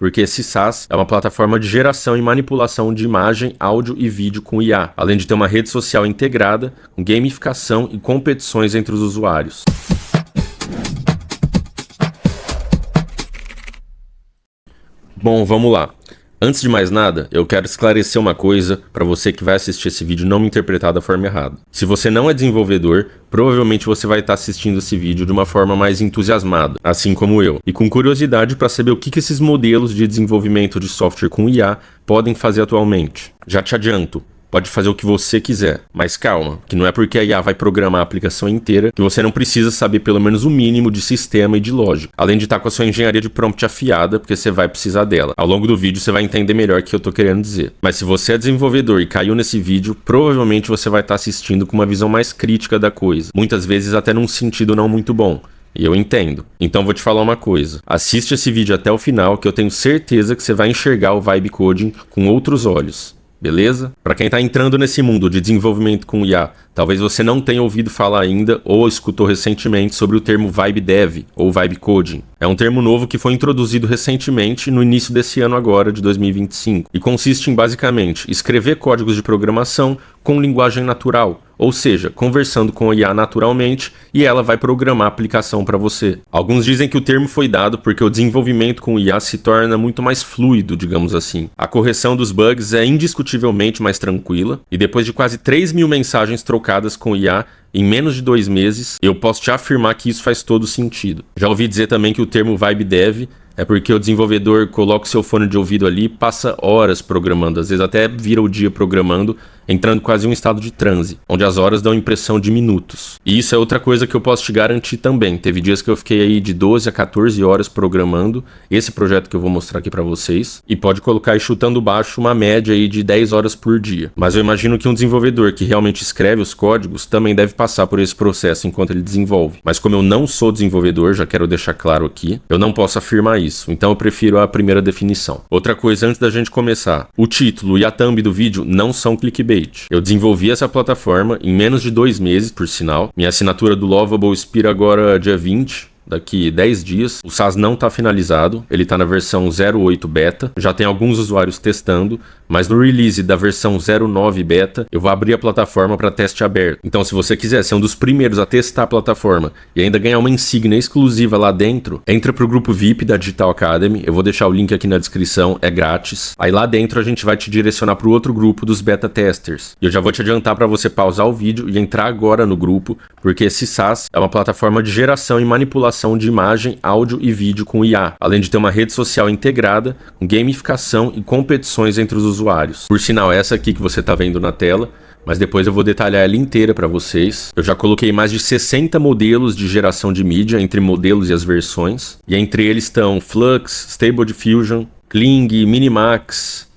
porque esse SaaS é uma plataforma de geração e manipulação de imagem, áudio e vídeo com IA, além de ter uma rede social integrada, com gamificação e competições entre os usuários. Bom, vamos lá. Antes de mais nada, eu quero esclarecer uma coisa para você que vai assistir esse vídeo não me interpretar da forma errada. Se você não é desenvolvedor, provavelmente você vai estar assistindo esse vídeo de uma forma mais entusiasmada, assim como eu, e com curiosidade para saber o que esses modelos de desenvolvimento de software com IA podem fazer atualmente. Já te adianto, pode fazer o que você quiser, mas calma, que não é porque a IA vai programar a aplicação inteira que você não precisa saber pelo menos o mínimo de sistema e de lógica, além de estar com a sua engenharia de prompt afiada, porque você vai precisar dela. Ao longo do vídeo você vai entender melhor o que eu tô querendo dizer. Mas se você é desenvolvedor e caiu nesse vídeo, provavelmente você vai estar assistindo com uma visão mais crítica da coisa, muitas vezes até num sentido não muito bom. E eu entendo. Então vou te falar uma coisa. Assiste esse vídeo até o final que eu tenho certeza que você vai enxergar o Vibe Coding com outros olhos. Beleza? Para quem está entrando nesse mundo de desenvolvimento com IA, talvez você não tenha ouvido falar ainda ou escutou recentemente sobre o termo Vibe Dev ou Vibe Coding. É um termo novo que foi introduzido recentemente no início desse ano agora, de 2025, e consiste em basicamente escrever códigos de programação com linguagem natural, ou seja, conversando com a IA naturalmente e ela vai programar a aplicação para você. Alguns dizem que o termo foi dado porque o desenvolvimento com IA se torna muito mais fluido, digamos assim. A correção dos bugs é indiscutivelmente mais tranquila e depois de quase 3.000 mensagens trocadas com IA em menos de 2 meses, eu posso te afirmar que isso faz todo sentido. Já ouvi dizer também que o termo Vibe Dev é porque o desenvolvedor coloca o seu fone de ouvido ali e passa horas programando, às vezes até vira o dia programando, entrando quase em um estado de transe, onde as horas dão impressão de minutos. E isso é outra coisa que eu posso te garantir também. Teve dias que eu fiquei aí de 12 a 14 horas programando esse projeto que eu vou mostrar aqui pra vocês, e pode colocar aí chutando baixo uma média aí de 10 horas por dia. Mas eu imagino que um desenvolvedor que realmente escreve os códigos também deve passar por esse processo enquanto ele desenvolve. Mas como eu não sou desenvolvedor, já quero deixar claro aqui, eu não posso afirmar isso, então eu prefiro a primeira definição. Outra coisa antes da gente começar, o título e a thumb do vídeo não são clickbait. Eu desenvolvi essa plataforma em menos de 2 meses, por sinal. Minha assinatura do Lovable expira agora dia 20, daqui 10 dias. O SaaS não está finalizado, ele está na versão 0.8 beta, já tem alguns usuários testando, mas no release da versão 0.9 beta, eu vou abrir a plataforma para teste aberto. Então se você quiser ser um dos primeiros a testar a plataforma e ainda ganhar uma insígnia exclusiva lá dentro, entra pro grupo VIP da Digital Academy, eu vou deixar o link aqui na descrição, é grátis. Aí lá dentro a gente vai te direcionar pro outro grupo dos beta testers. E eu já vou te adiantar para você pausar o vídeo e entrar agora no grupo, porque esse SaaS é uma plataforma de geração e manipulação de imagem, áudio e vídeo com IA, além de ter uma rede social integrada, com gamificação e competições entre os usuários. Por sinal, essa aqui que você está vendo na tela, mas depois eu vou detalhar ela inteira para vocês. Eu já coloquei mais de 60 modelos de geração de mídia entre modelos e as versões, e entre eles estão Flux, Stable Diffusion, Kling, Minimax,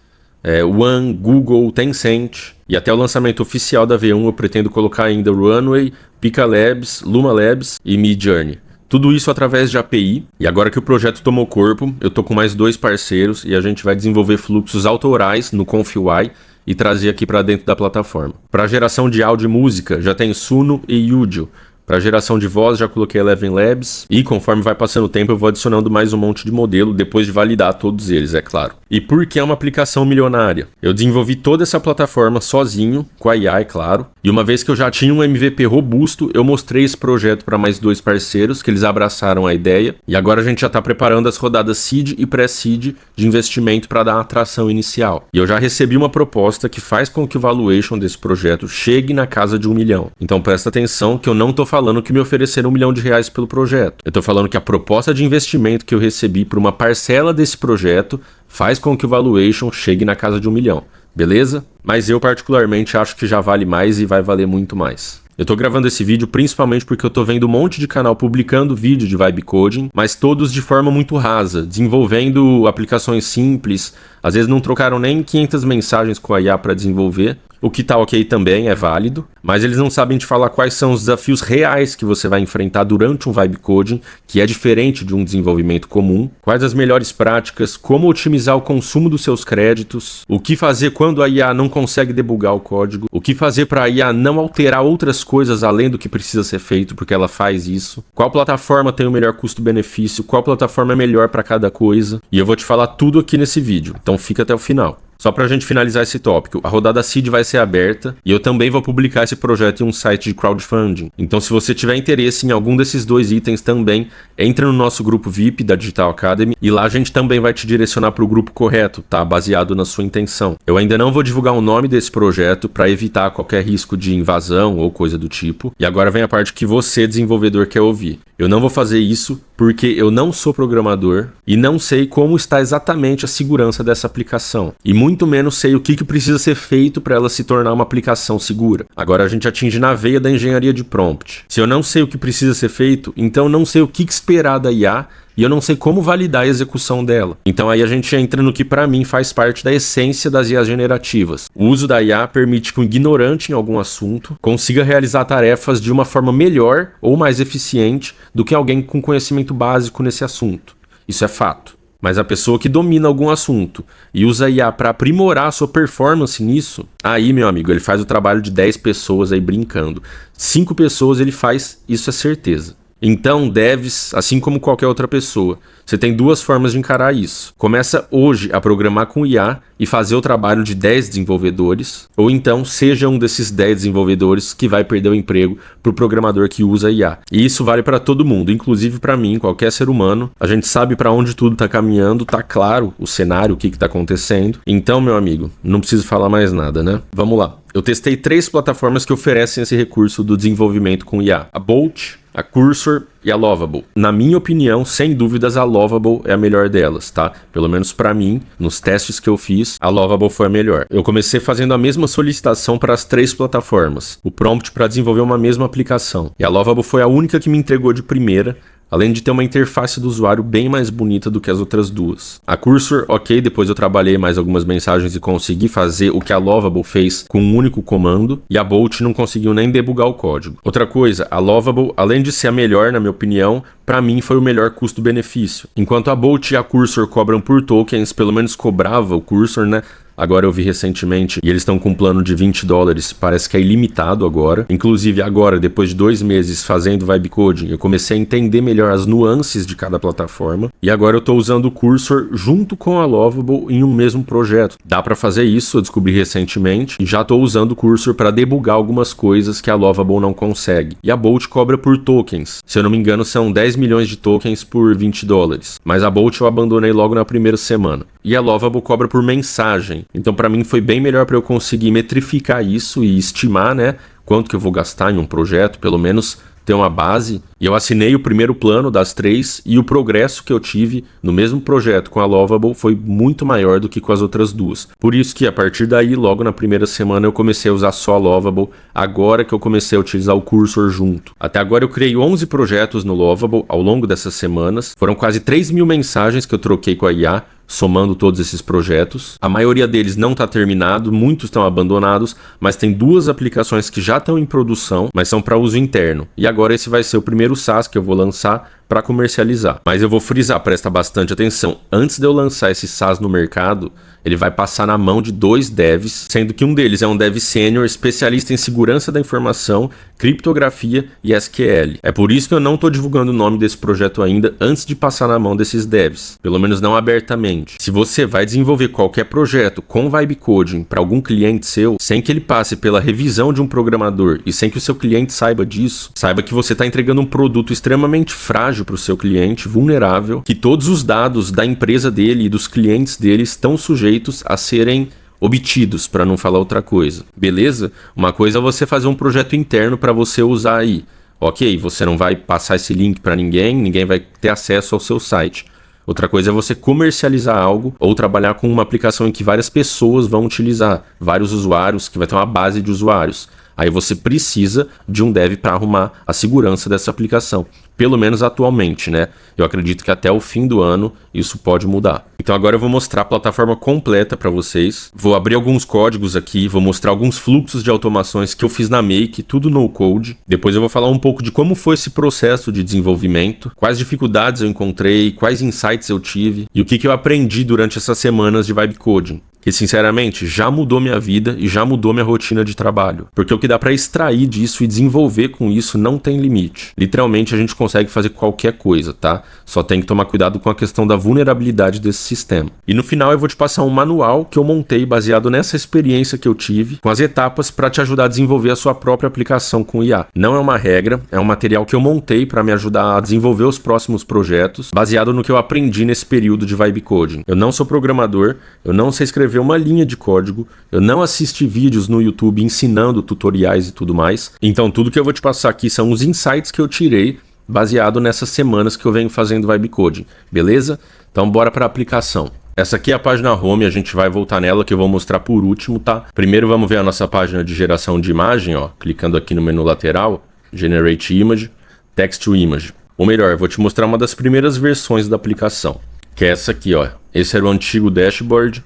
One, Google, Tencent, e até o lançamento oficial da V1 eu pretendo colocar ainda Runway, Pika Labs, Luma Labs e Midjourney. Tudo isso através de API, e agora que o projeto tomou corpo, eu tô com mais 2 parceiros e a gente vai desenvolver fluxos autorais no ConfUI e trazer aqui para dentro da plataforma. Para geração de áudio e música, já tem Suno e Udio. Para geração de voz, já coloquei Eleven Labs e conforme vai passando o tempo eu vou adicionando mais um monte de modelo depois de validar todos eles, é claro. E por que é uma aplicação milionária? Eu desenvolvi toda essa plataforma sozinho, com a IA, é claro, e uma vez que eu já tinha um MVP robusto, eu mostrei esse projeto para mais 2 parceiros, que eles abraçaram a ideia, e agora a gente já está preparando as rodadas Seed e Pré-Seed de investimento para dar uma atração inicial. E eu já recebi uma proposta que faz com que o valuation desse projeto chegue na casa de 1 milhão. Então presta atenção que eu não estou falando que me ofereceram R$1 milhão pelo projeto. Eu tô falando que a proposta de investimento que eu recebi por uma parcela desse projeto faz com que o valuation chegue na casa de 1 milhão. Beleza? Mas eu particularmente acho que já vale mais e vai valer muito mais. Eu tô gravando esse vídeo principalmente porque eu tô vendo um monte de canal publicando vídeo de Vibe Coding, mas todos de forma muito rasa, desenvolvendo aplicações simples, às vezes não trocaram nem 500 mensagens com a IA para desenvolver, o que tá ok também, é válido, mas eles não sabem te falar quais são os desafios reais que você vai enfrentar durante um vibe coding, que é diferente de um desenvolvimento comum, quais as melhores práticas, como otimizar o consumo dos seus créditos, o que fazer quando a IA não consegue debugar o código, o que fazer para a IA não alterar outras coisas além do que precisa ser feito, porque ela faz isso, qual plataforma tem o melhor custo-benefício, qual plataforma é melhor para cada coisa, e eu vou te falar tudo aqui nesse vídeo, então fica até o final. Só pra gente finalizar esse tópico, a rodada Seed vai ser aberta e eu também vou publicar esse projeto em um site de crowdfunding. Então se você tiver interesse em algum desses dois itens também, entra no nosso grupo VIP da Digital Academy e lá a gente também vai te direcionar pro grupo correto, tá? Baseado na sua intenção. Eu ainda não vou divulgar o nome desse projeto para evitar qualquer risco de invasão ou coisa do tipo. E agora vem a parte que você, desenvolvedor, quer ouvir. Eu não vou fazer isso porque eu não sou programador e não sei como está exatamente a segurança dessa aplicação. E muito menos sei o que precisa ser feito para ela se tornar uma aplicação segura. Agora a gente atinge na veia da engenharia de prompt. Se eu não sei o que precisa ser feito, então não sei o que esperar da IA e eu não sei como validar a execução dela. Então aí a gente entra no que para mim faz parte da essência das IAs generativas. O uso da IA permite que um ignorante em algum assunto consiga realizar tarefas de uma forma melhor ou mais eficiente do que alguém com conhecimento básico nesse assunto. Isso é fato. Mas a pessoa que domina algum assunto e usa a IA para aprimorar a sua performance nisso, aí, meu amigo, ele faz o trabalho de 10 pessoas aí brincando. 5 pessoas ele faz, isso é certeza. Então, devs, assim como qualquer outra pessoa, você tem duas formas de encarar isso. Começa hoje a programar com IA e fazer o trabalho de 10 desenvolvedores, ou então seja um desses 10 desenvolvedores que vai perder o emprego para o programador que usa IA. E isso vale para todo mundo, inclusive para mim, qualquer ser humano. A gente sabe para onde tudo está caminhando, tá claro o cenário, o que está acontecendo. Então, meu amigo, não preciso falar mais nada, né? Vamos lá. Eu testei 3 plataformas que oferecem esse recurso do desenvolvimento com IA. A Bolt, a Cursor e a Lovable. Na minha opinião, sem dúvidas, a Lovable é a melhor delas, tá? Pelo menos pra mim, nos testes que eu fiz, a Lovable foi a melhor. Eu comecei fazendo a mesma solicitação para as 3 plataformas, o prompt para desenvolver uma mesma aplicação. E a Lovable foi a única que me entregou de primeira, além de ter uma interface do usuário bem mais bonita do que as outras duas. A Cursor, ok, depois eu trabalhei mais algumas mensagens e consegui fazer o que a Lovable fez com um único comando, e a Bolt não conseguiu nem debugar o código. Outra coisa, a Lovable, além de ser a melhor, na minha opinião, para mim foi o melhor custo-benefício. Enquanto a Bolt e a Cursor cobram por tokens, pelo menos cobrava o Cursor, né? Agora eu vi recentemente e eles estão com um plano de $20, parece que é ilimitado agora. Inclusive agora, depois de 2 meses fazendo vibe coding, eu comecei a entender melhor as nuances de cada plataforma. E agora eu estou usando o Cursor junto com a Lovable em um mesmo projeto. Dá para fazer isso, eu descobri recentemente. E já estou usando o Cursor para debugar algumas coisas que a Lovable não consegue. E a Bolt cobra por tokens. Se eu não me engano, são 10 milhões de tokens por $20. Mas a Bolt eu abandonei logo na primeira semana. E a Lovable cobra por mensagem. Então para mim foi bem melhor para eu conseguir metrificar isso e estimar, né, quanto que eu vou gastar em um projeto, pelo menos ter uma base. E eu assinei o primeiro plano das 3 e o progresso que eu tive no mesmo projeto com a Lovable foi muito maior do que com as outras duas. Por isso que a partir daí, logo na primeira semana, eu comecei a usar só a Lovable, agora que eu comecei a utilizar o Cursor junto. Até agora eu criei 11 projetos no Lovable ao longo dessas semanas. Foram quase 3.000 mensagens que eu troquei com a IA, somando todos esses projetos. A maioria deles não está terminado, muitos estão abandonados, mas tem 2 aplicações que já estão em produção, mas são para uso interno. E agora esse vai ser o primeiro SaaS que eu vou lançar para comercializar. Mas eu vou frisar, presta bastante atenção. Antes de eu lançar esse SaaS no mercado, ele vai passar na mão de 2 devs, sendo que um deles é um dev sênior especialista em segurança da informação, criptografia e SQL. É por isso que eu não estou divulgando o nome desse projeto ainda antes de passar na mão desses devs, pelo menos não abertamente. Se você vai desenvolver qualquer projeto com vibe coding para algum cliente seu, sem que ele passe pela revisão de um programador e sem que o seu cliente saiba disso, saiba que você está entregando um produto extremamente frágil para o seu cliente, vulnerável, que todos os dados da empresa dele e dos clientes dele estão sujeitos a serem obtidos, para não falar outra coisa. Beleza? Uma coisa é você fazer um projeto interno para você usar aí. Ok, você não vai passar esse link para ninguém, ninguém vai ter acesso ao seu site. Outra coisa é você comercializar algo ou trabalhar com uma aplicação em que várias pessoas vão utilizar, vários usuários, que vai ter uma base de usuários. Aí você precisa de um dev para arrumar a segurança dessa aplicação. pelo menos atualmente, né? Eu acredito que até o fim do ano isso pode mudar. Então agora eu vou mostrar a plataforma completa para vocês. Vou abrir alguns códigos aqui, vou mostrar alguns fluxos de automações que eu fiz na Make, tudo no code. Depois eu vou falar um pouco de como foi esse processo de desenvolvimento, quais dificuldades eu encontrei, quais insights eu tive e o que eu aprendi durante essas semanas de Vibe Coding. Que sinceramente já mudou minha vida e já mudou minha rotina de trabalho. Porque o que dá para extrair disso e desenvolver com isso não tem limite. Literalmente a gente consegue fazer qualquer coisa, tá? Só tem que tomar cuidado com a questão da vulnerabilidade desse sistema. E no final eu vou te passar um manual que eu montei baseado nessa experiência que eu tive, com as etapas para te ajudar a desenvolver a sua própria aplicação com IA. Não é uma regra, é um material que eu montei para me ajudar a desenvolver os próximos projetos, baseado no que eu aprendi nesse período de Vibe Coding. Eu não sou programador, eu não sei escrever uma linha de código, eu não assisti vídeos no YouTube ensinando tutoriais e tudo mais. Então tudo que eu vou te passar aqui são os insights que eu tirei baseado nessas semanas que eu venho fazendo Vibe Coding, beleza? Então bora para a aplicação. Essa aqui é a página home, a gente vai voltar nela que eu vou mostrar por último, tá? Primeiro vamos ver a nossa página de geração de imagem, ó, clicando aqui no menu lateral, Generate Image, Text to Image. Ou melhor, eu vou te mostrar uma das primeiras versões da aplicação, que é essa aqui, ó. Esse era o antigo dashboard.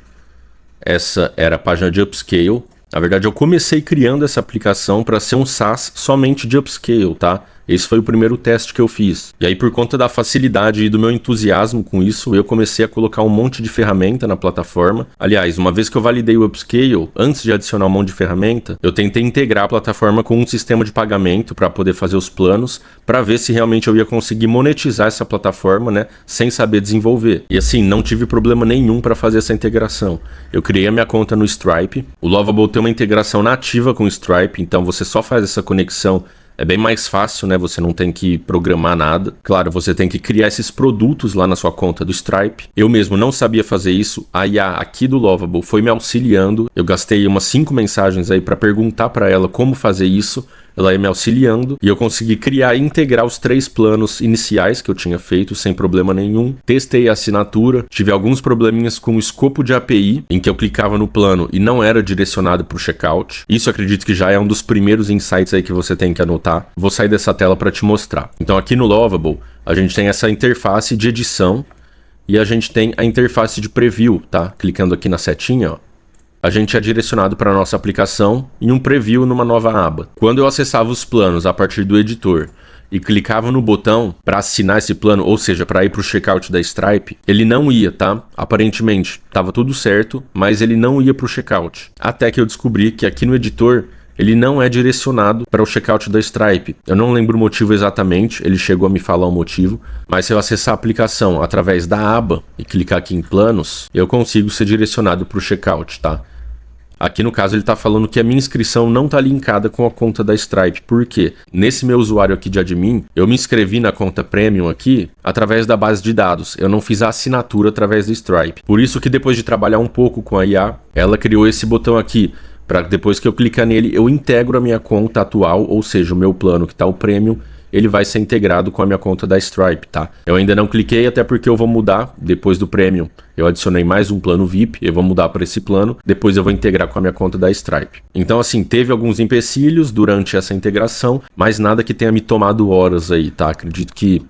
Essa era a página de upscale. Na verdade, eu comecei criando essa aplicação para ser um SaaS somente de upscale, tá? Esse foi o primeiro teste que eu fiz. E aí, por conta da facilidade e do meu entusiasmo com isso, eu comecei a colocar um monte de ferramenta na plataforma. Aliás, uma vez que eu validei o upscale, antes de adicionar um monte de ferramenta, eu tentei integrar a plataforma com um sistema de pagamento para poder fazer os planos, para ver se realmente eu ia conseguir monetizar essa plataforma, né, sem saber desenvolver. E assim, não tive problema nenhum para fazer essa integração. Eu criei a minha conta no Stripe. O Lovable tem uma integração nativa com o Stripe, então você só faz essa conexão. É bem mais fácil, né? Você não tem que programar nada. Claro, você tem que criar esses produtos lá na sua conta do Stripe. Eu mesmo não sabia fazer isso. A IA aqui do Lovable foi me auxiliando. Eu gastei umas 5 mensagens aí para perguntar para ela como fazer isso. Ela ia me auxiliando e eu consegui criar e integrar os 3 planos iniciais que eu tinha feito sem problema nenhum. Testei a assinatura, tive alguns probleminhas com o escopo de API, em que eu clicava no plano e não era direcionado para o checkout. Isso eu acredito que já é um dos primeiros insights aí que você tem que anotar. Vou sair dessa tela para te mostrar. Então aqui no Lovable, a gente tem essa interface de edição e a gente tem a interface de preview, tá? Clicando aqui na setinha, ó. A gente é direcionado para a nossa aplicação em um preview numa nova aba. Quando eu acessava os planos a partir do editor e clicava no botão para assinar esse plano, ou seja, para ir para o checkout da Stripe, ele não ia, tá? Aparentemente estava tudo certo, mas ele não ia para o checkout. Até que eu descobri que aqui no editor ele não é direcionado para o checkout da Stripe. Eu não lembro o motivo exatamente, ele chegou a me falar o motivo, mas se eu acessar a aplicação através da aba e clicar aqui em planos, eu consigo ser direcionado para o checkout, tá? Aqui no caso ele está falando que a minha inscrição não está linkada com a conta da Stripe. Por quê? Nesse meu usuário aqui de admin, eu me inscrevi na conta Premium aqui através da base de dados. Eu não fiz a assinatura através da Stripe. Por isso que depois de trabalhar um pouco com a IA, ela criou esse botão aqui. Para depois que eu clicar nele, eu integro a minha conta atual, ou seja, o meu plano que está o Premium, ele vai ser integrado com a minha conta da Stripe, tá? Eu ainda não cliquei, até porque eu vou mudar depois do Premium. Eu adicionei mais um plano VIP, eu vou mudar para esse plano, depois eu vou integrar com a minha conta da Stripe. Então assim, teve alguns empecilhos durante essa integração, mas nada que tenha me tomado horas aí, tá? Acredito que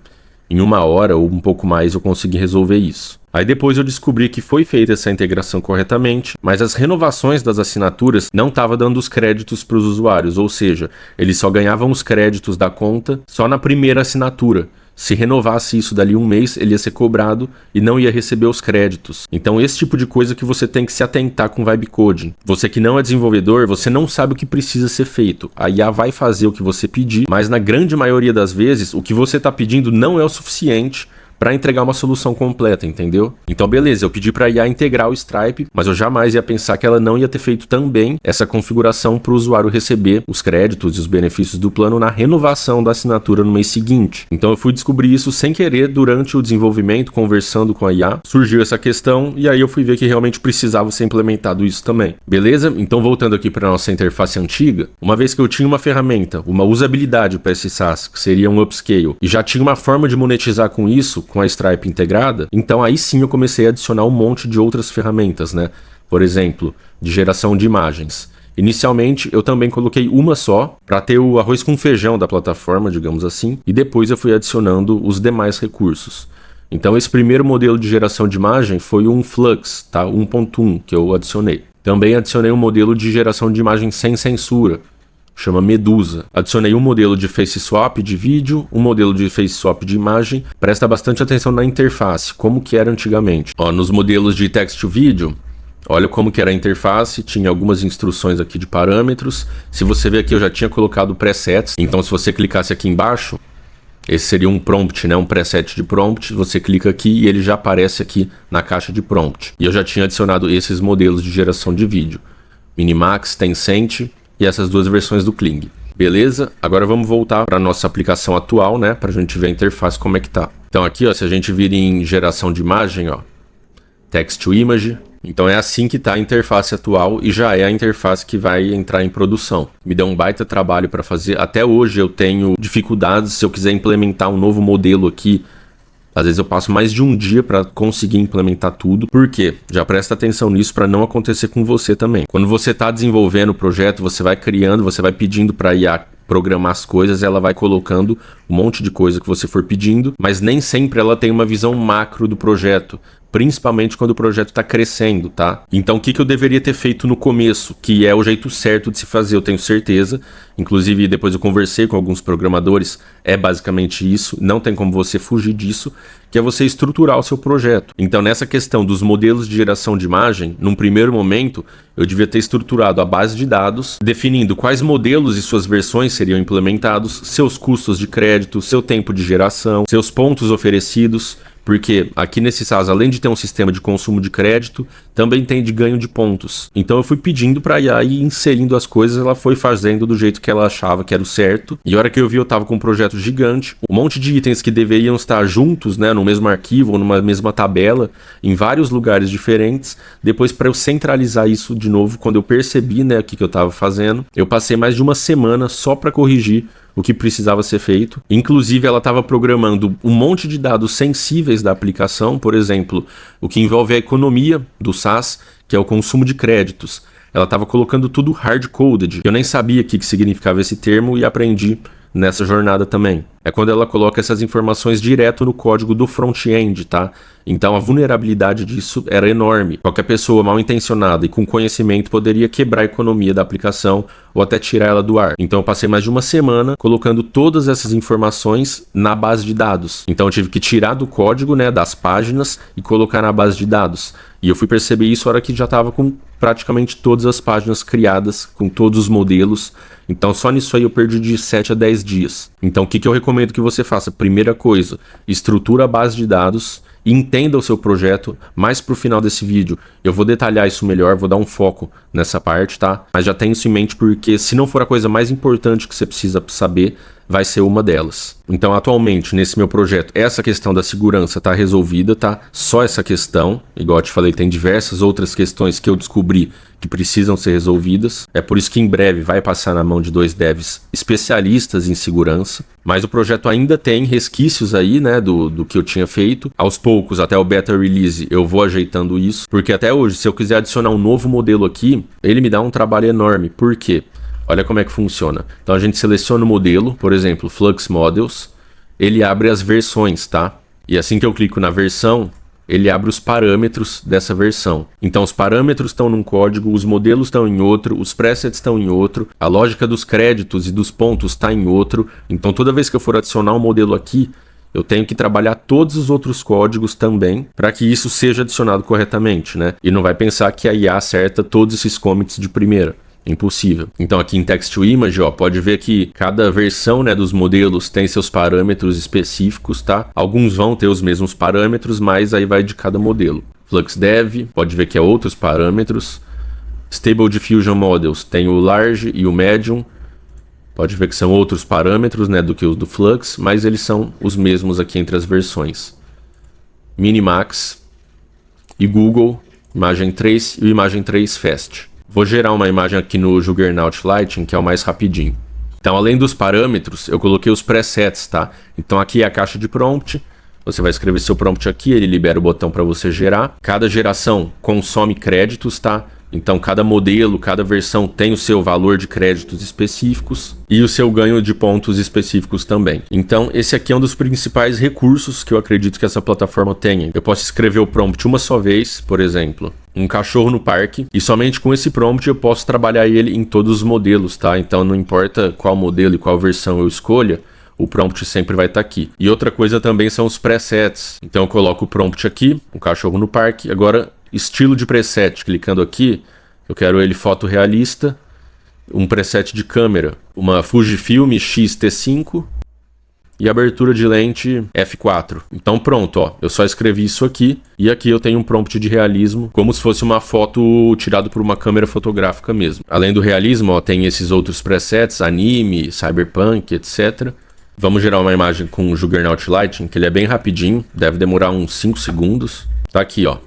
em 1 hora ou um pouco mais eu consegui resolver isso. Aí depois eu descobri que foi feita essa integração corretamente, mas as renovações das assinaturas não estavam dando os créditos para os usuários, ou seja, eles só ganhavam os créditos da conta só na primeira assinatura. Se renovasse isso dali 1 mês, ele ia ser cobrado e não ia receber os créditos. Então esse tipo de coisa que você tem que se atentar com Vibe Coding. Você que não é desenvolvedor, você não sabe o que precisa ser feito. A IA vai fazer o que você pedir, mas na grande maioria das vezes, o que você está pedindo não é o suficiente para entregar uma solução completa, entendeu? Então beleza, eu pedi para a IA integrar o Stripe, mas eu jamais ia pensar que ela não ia ter feito também essa configuração para o usuário receber os créditos e os benefícios do plano na renovação da assinatura no mês seguinte. Então eu fui descobrir isso sem querer durante o desenvolvimento, conversando com a IA, surgiu essa questão e aí eu fui ver que realmente precisava ser implementado isso também. Beleza? Então voltando aqui para nossa interface antiga, uma vez que eu tinha uma ferramenta, uma usabilidade para esse SaaS, que seria um upscale, e já tinha uma forma de monetizar com isso, com a Stripe integrada, então aí sim eu comecei a adicionar um monte de outras ferramentas, né? Por exemplo, de geração de imagens. Inicialmente, eu também coloquei uma só, para ter o arroz com feijão da plataforma, digamos assim, e depois eu fui adicionando os demais recursos. Então esse primeiro modelo de geração de imagem foi um Flux, tá? 1.1, que eu adicionei. Também adicionei um modelo de geração de imagem sem censura, chama Medusa. Adicionei um modelo de face swap de vídeo, um modelo de face swap de imagem. Presta bastante atenção na interface, como que era antigamente. Ó, nos modelos de text to vídeo, olha como que era a interface, tinha algumas instruções aqui de parâmetros. Se você ver aqui, eu já tinha colocado presets, então se você clicasse aqui embaixo, esse seria um prompt, né? Um preset de prompt. Você clica aqui e ele já aparece aqui na caixa de prompt. E eu já tinha adicionado esses modelos de geração de vídeo. Minimax, Tencent e essas duas versões do Kling. Beleza? Agora vamos voltar para a nossa aplicação atual, né? Para a gente ver a interface como é que tá. Então aqui, ó, se a gente vir em geração de imagem, ó, Text to Image. Então é assim que está a interface atual e já é a interface que vai entrar em produção. Me deu um baita trabalho para fazer. Até hoje eu tenho dificuldades se eu quiser implementar um novo modelo aqui. Às vezes eu passo mais de um dia para conseguir implementar tudo. Por quê? Já presta atenção nisso para não acontecer com você também. Quando você está desenvolvendo o projeto, você vai criando, você vai pedindo para a IA programar as coisas, ela vai colocando um monte de coisa que você for pedindo, mas nem sempre ela tem uma visão macro do projeto, principalmente quando o projeto está crescendo, tá? Então o que eu deveria ter feito no começo, que é o jeito certo de se fazer, eu tenho certeza, inclusive depois eu conversei com alguns programadores, é basicamente isso, não tem como você fugir disso, que é você estruturar o seu projeto. Então nessa questão dos modelos de geração de imagem, num primeiro momento, eu devia ter estruturado a base de dados, definindo quais modelos e suas versões seriam implementados, seus custos de crédito, seu tempo de geração, seus pontos oferecidos, porque aqui nesse SaaS, além de ter um sistema de consumo de crédito, também tem de ganho de pontos. Então eu fui pedindo para a IA ir inserindo as coisas, ela foi fazendo do jeito que ela achava que era o certo. E a hora que eu vi, eu estava com um projeto gigante, um monte de itens que deveriam estar juntos, né, no mesmo arquivo ou numa mesma tabela, em vários lugares diferentes. Depois, para eu centralizar isso de novo, quando eu percebi, né, o que eu estava fazendo, eu passei mais de uma semana só para corrigir o que precisava ser feito. Inclusive, ela estava programando um monte de dados sensíveis da aplicação, por exemplo, o que envolve a economia do SaaS, que é o consumo de créditos. Ela estava colocando tudo hard-coded. Eu nem sabia o que significava esse termo e aprendi nessa jornada também. É quando ela coloca essas informações direto no código do front-end, tá? Então a vulnerabilidade disso era enorme. Qualquer pessoa mal intencionada e com conhecimento poderia quebrar a economia da aplicação ou até tirar ela do ar. Então eu passei mais de uma semana colocando todas essas informações na base de dados. Então eu tive que tirar do código, né, das páginas e colocar na base de dados. E eu fui perceber isso na hora que já estava com praticamente todas as páginas criadas, com todos os modelos. Então só nisso aí eu perdi de 7 a 10 dias. Então o que eu recomendo que você faça? Primeira coisa, estrutura a base de dados, entenda o seu projeto. Mais pro final desse vídeo eu vou detalhar isso melhor, vou dar um foco nessa parte, tá? Mas já tenha isso em mente, porque se não for a coisa mais importante que você precisa saber, vai ser uma delas. Então atualmente nesse meu projeto, essa questão da segurança está resolvida, tá? Só essa questão, igual eu te falei, tem diversas outras questões que eu descobri que precisam ser resolvidas. É por isso que em breve vai passar na mão de 2 devs especialistas em segurança. Mas o projeto ainda tem resquícios aí, né, do que eu tinha feito. Aos poucos, até o beta release, eu vou ajeitando isso. Porque até hoje, se eu quiser adicionar um novo modelo aqui, ele me dá um trabalho enorme. Por quê? Olha como é que funciona. Então a gente seleciona o modelo, por exemplo, Flux Models. Ele abre as versões, tá? E assim que eu clico na versão, ele abre os parâmetros dessa versão. Então os parâmetros estão num código, os modelos estão em outro, os presets estão em outro, a lógica dos créditos e dos pontos está em outro. Então toda vez que eu for adicionar um modelo aqui, eu tenho que trabalhar todos os outros códigos também para que isso seja adicionado corretamente, né? E não vai pensar que a IA acerta todos esses commits de primeira. Impossível. Então aqui em Text to Image, ó, pode ver que cada versão, né, dos modelos tem seus parâmetros específicos, tá? Alguns vão ter os mesmos parâmetros, mas aí vai de cada modelo. Flux Dev, pode ver que é outros parâmetros. Stable Diffusion Models tem o Large e o Medium. Pode ver que são outros parâmetros, né, do que os do Flux, mas eles são os mesmos aqui entre as versões. Minimax e Google, Imagem 3 e o Imagem 3 Fast. Vou gerar uma imagem aqui no Juggernaut Lighting, que é o mais rapidinho. Então, além dos parâmetros, eu coloquei os presets, tá? Então, aqui é a caixa de prompt. Você vai escrever seu prompt aqui, ele libera o botão para você gerar. Cada geração consome créditos, tá? Então cada modelo, cada versão tem o seu valor de créditos específicos e o seu ganho de pontos específicos também. Então esse aqui é um dos principais recursos que eu acredito que essa plataforma tenha. Eu posso escrever o prompt uma só vez, por exemplo, um cachorro no parque, e somente com esse prompt eu posso trabalhar ele em todos os modelos, tá? Então não importa qual modelo e qual versão eu escolha, o prompt sempre vai estar aqui. E outra coisa também são os presets. Então eu coloco o prompt aqui, um cachorro no parque. Agora, estilo de preset. Clicando aqui, eu quero ele fotorrealista, um preset de câmera, uma Fujifilm X-T5 e abertura de lente f4. Então pronto, ó, eu só escrevi isso aqui e aqui eu tenho um prompt de realismo, como se fosse uma foto tirada por uma câmera fotográfica mesmo. Além do realismo, ó, tem esses outros presets, anime, cyberpunk, etc. Vamos gerar uma imagem com o Juggernaut Lighting, que ele é bem rapidinho, deve demorar uns 5 segundos. Tá aqui, ó,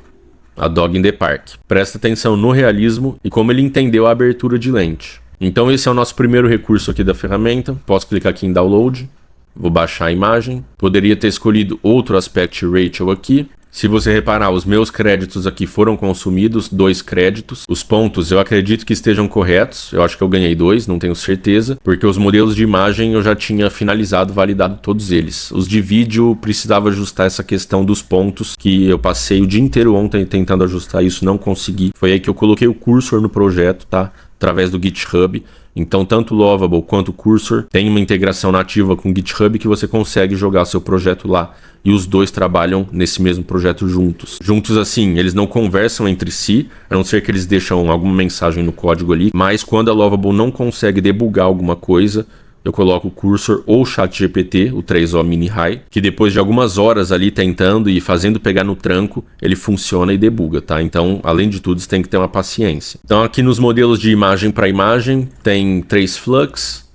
a Dog in the Park. Presta atenção no realismo e como ele entendeu a abertura de lente. Então esse é o nosso primeiro recurso aqui da ferramenta. Posso clicar aqui em Download, vou baixar a imagem. Poderia ter escolhido outro Aspect Ratio aqui. Se você reparar, os meus créditos aqui foram consumidos, 2 créditos. Os pontos eu acredito que estejam corretos. Eu acho que eu ganhei 2, não tenho certeza. Porque os modelos de imagem eu já tinha finalizado, validado todos eles. Os de vídeo precisava ajustar essa questão dos pontos, que eu passei o dia inteiro ontem tentando ajustar isso, não consegui. Foi aí que eu coloquei o cursor no projeto, tá? Através do GitHub. Então tanto o Lovable quanto o Cursor tem uma integração nativa com o GitHub que você consegue jogar seu projeto lá e os dois trabalham nesse mesmo projeto juntos. Juntos assim, eles não conversam entre si, a não ser que eles deixam alguma mensagem no código ali, mas quando a Lovable não consegue debugar alguma coisa, eu coloco o Cursor ou o ChatGPT, o 3O Mini High, que depois de algumas horas ali tentando e fazendo pegar no tranco, ele funciona e debuga, tá? Então, além de tudo, você tem que ter uma paciência. Então, aqui nos modelos de imagem para imagem, tem 3 Flux,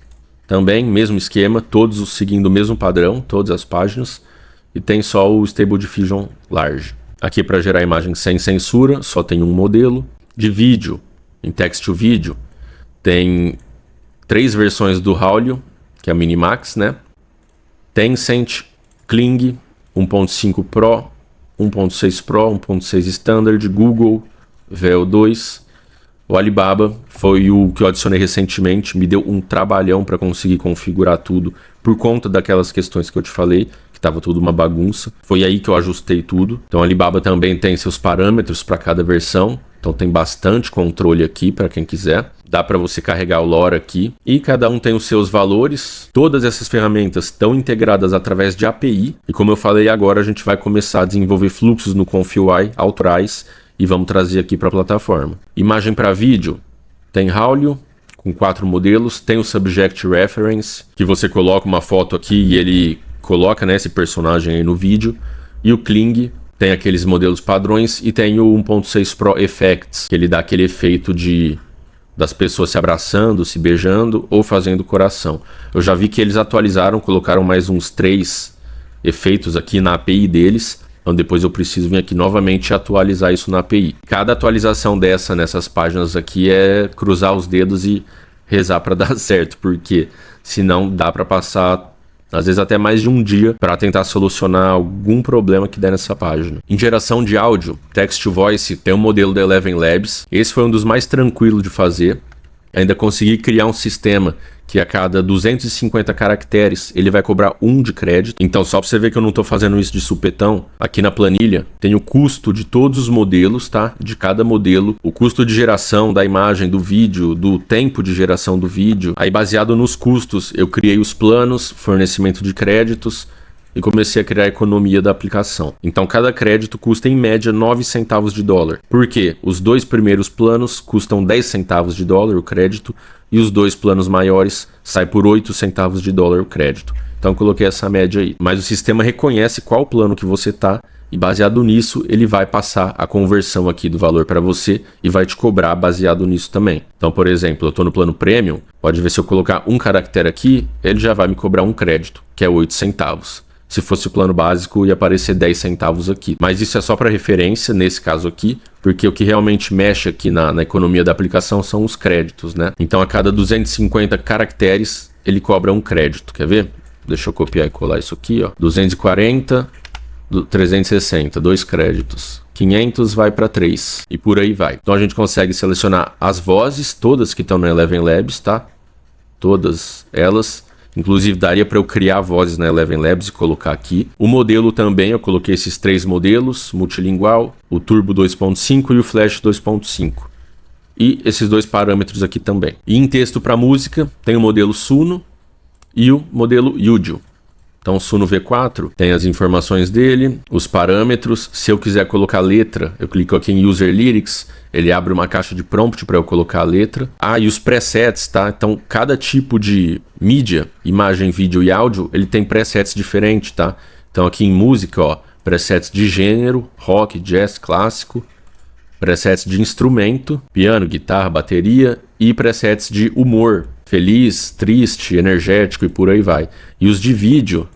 também, mesmo esquema, todos seguindo o mesmo padrão, todas as páginas, e tem só o Stable Diffusion Large. Aqui para gerar imagem sem censura, só tem um modelo. De vídeo, em Text to Video, tem 3 versões do Haulio, que é a Minimax, né? Tencent, Kling, 1.5 Pro, 1.6 Pro, 1.6 Standard, Google, VEO2. O Alibaba foi o que eu adicionei recentemente, me deu um trabalhão para conseguir configurar tudo, por conta daquelas questões que eu te falei, que estava tudo uma bagunça. Foi aí que eu ajustei tudo. Então o Alibaba também tem seus parâmetros para cada versão, então tem bastante controle aqui para quem quiser. Dá para você carregar o lore aqui e cada um tem os seus valores. Todas essas ferramentas estão integradas através de API e como eu falei agora, a gente vai começar a desenvolver fluxos no ConfUI autorais e vamos trazer aqui para a plataforma. Imagem para vídeo, tem Haulio com 4 modelos, tem o Subject Reference, que você coloca uma foto aqui e ele coloca, né, esse personagem aí no vídeo, e o Kling tem aqueles modelos padrões e tem o 1.6 Pro Effects, que ele dá aquele efeito das pessoas se abraçando, se beijando ou fazendo coração. Eu já vi que eles atualizaram, colocaram mais uns 3 efeitos aqui na API deles, então depois eu preciso vir aqui novamente atualizar isso na API. Cada atualização dessa nessas páginas aqui é cruzar os dedos e rezar para dar certo, porque senão dá para passar às vezes até mais de um dia para tentar solucionar algum problema que der nessa página. Em geração de áudio, Text to Voice tem um modelo da Eleven Labs. Esse foi um dos mais tranquilos de fazer. Ainda consegui criar um sistema que a cada 250 caracteres ele vai cobrar 1 de crédito. Então só para você ver que eu não estou fazendo isso de supetão, aqui na planilha tem o custo de todos os modelos, tá? De cada modelo, o custo de geração da imagem, do vídeo, do tempo de geração do vídeo. Aí baseado nos custos eu criei os planos, fornecimento de créditos e comecei a criar a economia da aplicação. Então cada crédito custa em média 9 centavos de dólar. Por quê? Os 2 primeiros planos custam 10 centavos de dólar o crédito e os 2 planos maiores sai por 8 centavos de dólar o crédito. Então eu coloquei essa média aí. Mas o sistema reconhece qual plano que você tá e baseado nisso ele vai passar a conversão aqui do valor para você e vai te cobrar baseado nisso também. Então, por exemplo, eu estou no plano Premium, pode ver se eu colocar um caractere aqui, ele já vai me cobrar um crédito, que é 8 centavos. Se fosse o plano básico, ia aparecer 10 centavos aqui. Mas isso é só para referência, nesse caso aqui, porque o que realmente mexe aqui na economia da aplicação são os créditos, né? Então, a cada 250 caracteres, ele cobra um crédito. Quer ver? Deixa eu copiar e colar isso aqui, ó. 240, 360, 2 créditos. 500 vai para 3 e por aí vai. Então a gente consegue selecionar as vozes todas que estão no Eleven Labs, tá? Todas elas. Inclusive daria para eu criar vozes na Eleven Labs e colocar aqui. O modelo também, eu coloquei esses 3 modelos, multilingual, o Turbo 2.5 e o Flash 2.5. E esses 2 parâmetros aqui também. E em texto para música, tem o modelo Suno e o modelo Udio. Então o Suno V4 tem as informações dele, os parâmetros. Se eu quiser colocar letra, eu clico aqui em User Lyrics, ele abre uma caixa de prompt para eu colocar a letra. Ah, e os presets, tá? Então cada tipo de mídia, imagem, vídeo e áudio, ele tem presets diferentes, tá? Então aqui em música, ó, presets de gênero, rock, jazz, clássico, presets de instrumento, piano, guitarra, bateria e presets de humor, feliz, triste, energético e por aí vai. E os de vídeo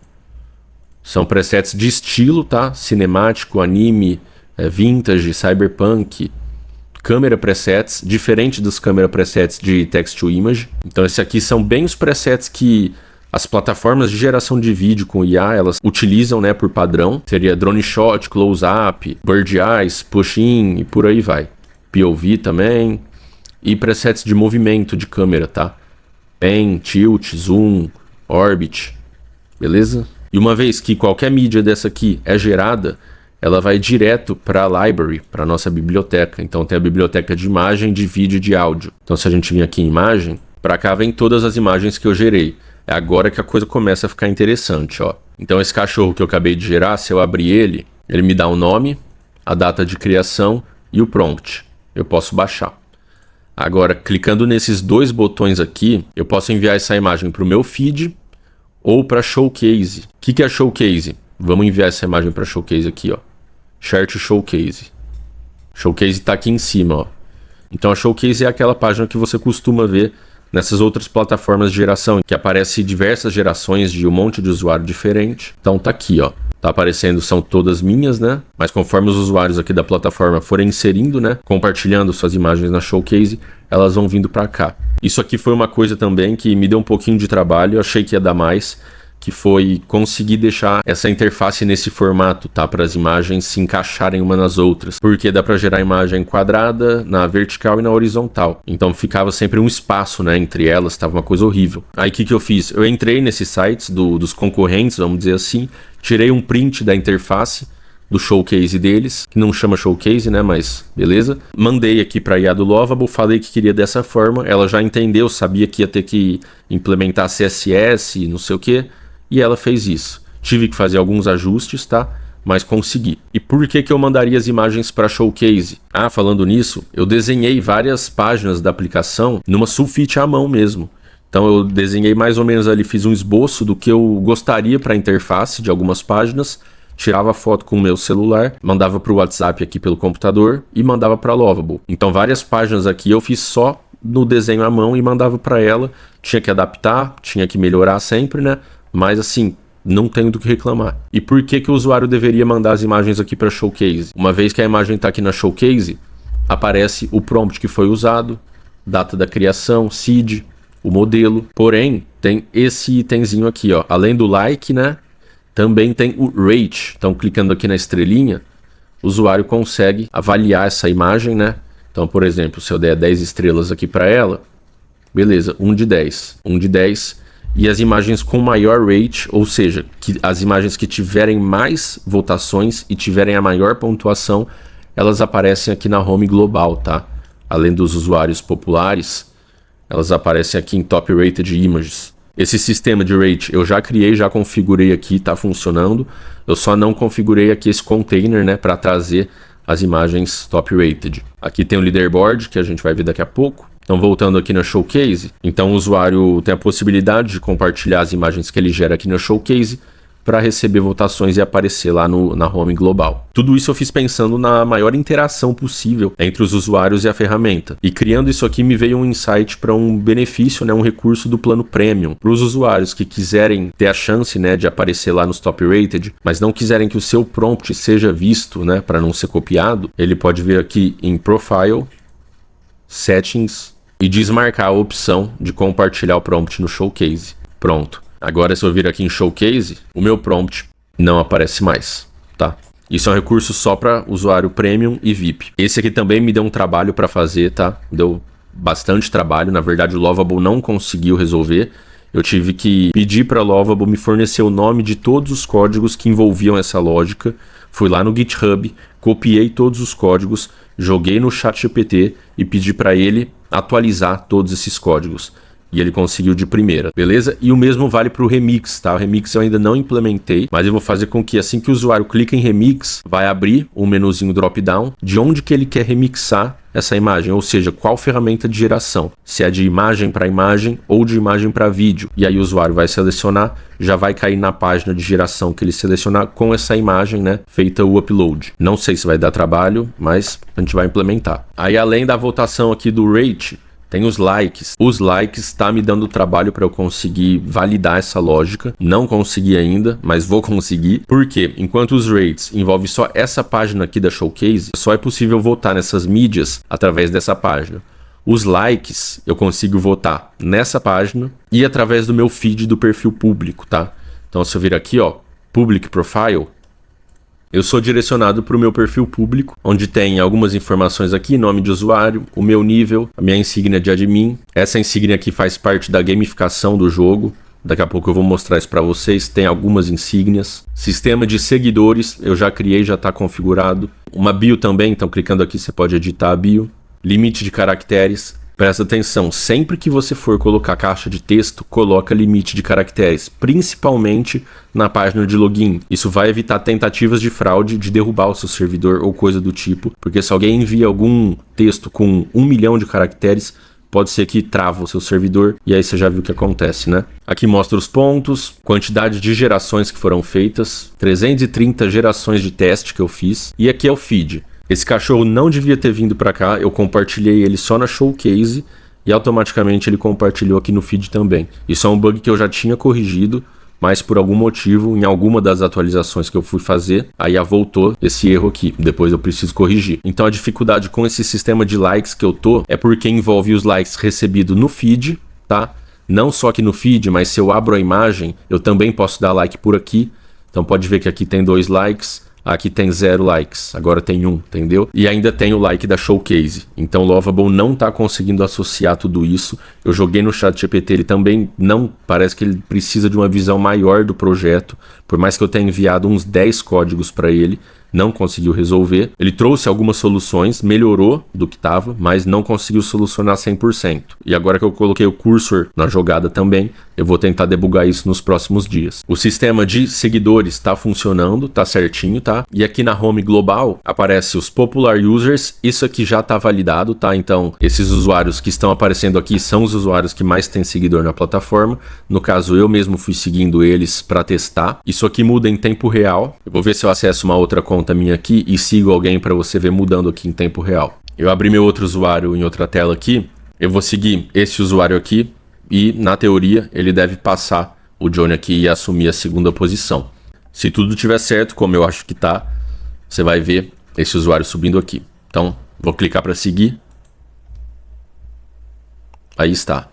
são presets de estilo, tá? Cinemático, anime, vintage, cyberpunk, câmera presets, diferente dos câmera presets de text to image. Então esses aqui são bem os presets que as plataformas de geração de vídeo com IA, elas utilizam, né, por padrão. Seria drone shot, close up, bird eyes, push in e por aí vai. POV também. E presets de movimento de câmera, tá? Pen, tilt, zoom, orbit, beleza? E uma vez que qualquer mídia dessa aqui é gerada, ela vai direto para a library, para a nossa biblioteca. Então tem a biblioteca de imagem, de vídeo e de áudio. Então se a gente vir aqui em imagem, para cá vem todas as imagens que eu gerei. É agora que a coisa começa a ficar interessante, ó. Então esse cachorro que eu acabei de gerar, se eu abrir ele, ele me dá um nome, a data de criação e o prompt. Eu posso baixar. Agora, clicando nesses 2 botões aqui, eu posso enviar essa imagem para o meu feed ou para Showcase. O que é Showcase? Vamos enviar essa imagem para Showcase aqui, ó. Share to Showcase. Showcase está aqui em cima, ó. Então a Showcase é aquela página que você costuma ver nessas outras plataformas de geração, que aparece diversas gerações de um monte de usuário diferente. Então tá aqui, ó. Tá aparecendo, são todas minhas, né? Mas conforme os usuários aqui da plataforma forem inserindo, né? Compartilhando suas imagens na Showcase, elas vão vindo para cá. Isso aqui foi uma coisa também que me deu um pouquinho de trabalho, eu achei que ia dar mais, que foi conseguir deixar essa interface nesse formato, tá? Para as imagens se encaixarem uma nas outras. Porque dá para gerar imagem quadrada, na vertical e na horizontal. Então ficava sempre um espaço, né? Entre elas, tava uma coisa horrível. Aí o que eu fiz? Eu entrei nesses sites dos concorrentes, vamos dizer assim, tirei um print da interface do Showcase deles, que não chama Showcase, né? Mas beleza. Mandei aqui para a IA do Lovable, falei que queria dessa forma. Ela já entendeu, sabia que ia ter que implementar CSS, não sei o que. E ela fez isso. Tive que fazer alguns ajustes, tá? Mas consegui. E por que eu mandaria as imagens para Showcase? Ah, falando nisso, eu desenhei várias páginas da aplicação numa sulfite à mão mesmo. Então eu desenhei mais ou menos ali, fiz um esboço do que eu gostaria para a interface de algumas páginas, tirava a foto com o meu celular, mandava para o WhatsApp aqui pelo computador e mandava para a Lovable. Então várias páginas aqui eu fiz só no desenho à mão e mandava para ela. Tinha que adaptar, tinha que melhorar sempre, né? Mas assim, não tenho do que reclamar. E por que o usuário deveria mandar as imagens aqui para Showcase? Uma vez que a imagem está aqui na Showcase, aparece o prompt que foi usado, data da criação, seed, o modelo. Porém, tem esse itemzinho aqui, ó. Além do like, né? Também tem o rate. Então, clicando aqui na estrelinha, o usuário consegue avaliar essa imagem, né? Então, por exemplo, se eu der 10 estrelas aqui para ela, beleza, 1 de 10. 1 de 10. E as imagens com maior rate, ou seja, as imagens que tiverem mais votações e tiverem a maior pontuação, elas aparecem aqui na home global, tá? Além dos usuários populares, elas aparecem aqui em Top Rated Images. Esse sistema de rate eu já criei, já configurei aqui, tá funcionando. Eu só não configurei aqui esse container, né, para trazer as imagens Top Rated. Aqui tem o leaderboard, que a gente vai ver daqui a pouco. Então, voltando aqui na Showcase, então o usuário tem a possibilidade de compartilhar as imagens que ele gera aqui na Showcase para receber votações e aparecer lá na home global. Tudo isso eu fiz pensando na maior interação possível entre os usuários e a ferramenta. E criando isso aqui me veio um insight para um benefício, né, um recurso do plano Premium. Para os usuários que quiserem ter a chance, né, de aparecer lá nos Top Rated, mas não quiserem que o seu prompt seja visto, né, para não ser copiado, ele pode vir aqui em Profile, Settings e desmarcar a opção de compartilhar o prompt no Showcase. Pronto. Agora, se eu vir aqui em Showcase, o meu prompt não aparece mais, tá? Isso é um recurso só para usuário Premium e VIP. Esse aqui também me deu um trabalho para fazer, tá? Deu bastante trabalho. Na verdade, o Lovable não conseguiu resolver. Eu tive que pedir para a Lovable me fornecer o nome de todos os códigos que envolviam essa lógica. Fui lá no GitHub, copiei todos os códigos, joguei no ChatGPT e pedi para ele atualizar todos esses códigos. E ele conseguiu de primeira, beleza? E o mesmo vale para o Remix, tá? O Remix eu ainda não implementei, mas eu vou fazer com que assim que o usuário clica em Remix, vai abrir um menuzinho drop-down de onde que ele quer remixar essa imagem, ou seja, qual ferramenta de geração, se é de imagem para imagem ou de imagem para vídeo. E aí o usuário vai selecionar, já vai cair na página de geração que ele selecionar com essa imagem, né, feita o upload. Não sei se vai dar trabalho, mas a gente vai implementar. Aí além da votação aqui do rate, tem os likes. Os likes tá me dando trabalho para eu conseguir validar essa lógica. Não consegui ainda, mas vou conseguir. Por quê? Enquanto os rates envolvem só essa página aqui da Showcase, só é possível votar nessas mídias através dessa página. Os likes eu consigo votar nessa página e através do meu feed do perfil público, tá? Então se eu vir aqui, ó, Public Profile, eu sou direcionado para o meu perfil público, onde tem algumas informações aqui, nome de usuário, o meu nível, a minha insígnia de admin. Essa insígnia aqui faz parte da gamificação do jogo. Daqui a pouco eu vou mostrar isso para vocês. Tem algumas insígnias. Sistema de seguidores, eu já criei, já está configurado. Uma bio também, então clicando aqui você pode editar a bio. Limite de caracteres. Presta atenção, sempre que você for colocar caixa de texto, coloca limite de caracteres, principalmente na página de login. Isso vai evitar tentativas de fraude, de derrubar o seu servidor ou coisa do tipo, porque se alguém envia algum texto com 1 milhão de caracteres, pode ser que trava o seu servidor, e aí você já viu o que acontece, né? Aqui mostra os pontos, quantidade de gerações que foram feitas, 330 gerações de teste que eu fiz, e aqui é o feed. Esse cachorro não devia ter vindo para cá, eu compartilhei ele só na Showcase e automaticamente ele compartilhou aqui no feed também. Isso é um bug que eu já tinha corrigido, mas por algum motivo, em alguma das atualizações que eu fui fazer, aí voltou esse erro aqui, depois eu preciso corrigir. Então a dificuldade com esse sistema de likes que eu tô é porque envolve os likes recebidos no feed, tá? Não só aqui no feed, mas se eu abro a imagem, eu também posso dar like por aqui. Então pode ver que aqui tem 2 likes. Aqui tem 0 likes, agora tem 1, entendeu? E ainda tem o like da Showcase. Então o Lovable não tá conseguindo associar tudo isso. Eu joguei no ChatGPT, ele também não... Parece que ele precisa de uma visão maior do projeto. Por mais que eu tenha enviado uns 10 códigos para ele, não conseguiu resolver. Ele trouxe algumas soluções, melhorou do que estava, mas não conseguiu solucionar 100%. E agora que eu coloquei o cursor na jogada também, eu vou tentar debugar isso nos próximos dias. O sistema de seguidores está funcionando, tá certinho, tá? E aqui na home global aparece os popular users, isso aqui já tá validado, tá? Então, esses usuários que estão aparecendo aqui são os usuários que mais têm seguidor na plataforma. No caso, eu mesmo fui seguindo eles para testar. Isso aqui muda em tempo real. Eu vou ver se eu acesso uma outra conta minha aqui e sigo alguém para você ver mudando aqui em tempo real. Eu abri meu outro usuário em outra tela aqui. Eu vou seguir esse usuário aqui e, na teoria, ele deve passar o Johnny aqui e assumir a segunda posição. Se tudo tiver certo, como eu acho que tá, você vai ver esse usuário subindo aqui. Então, vou clicar para seguir. Aí está.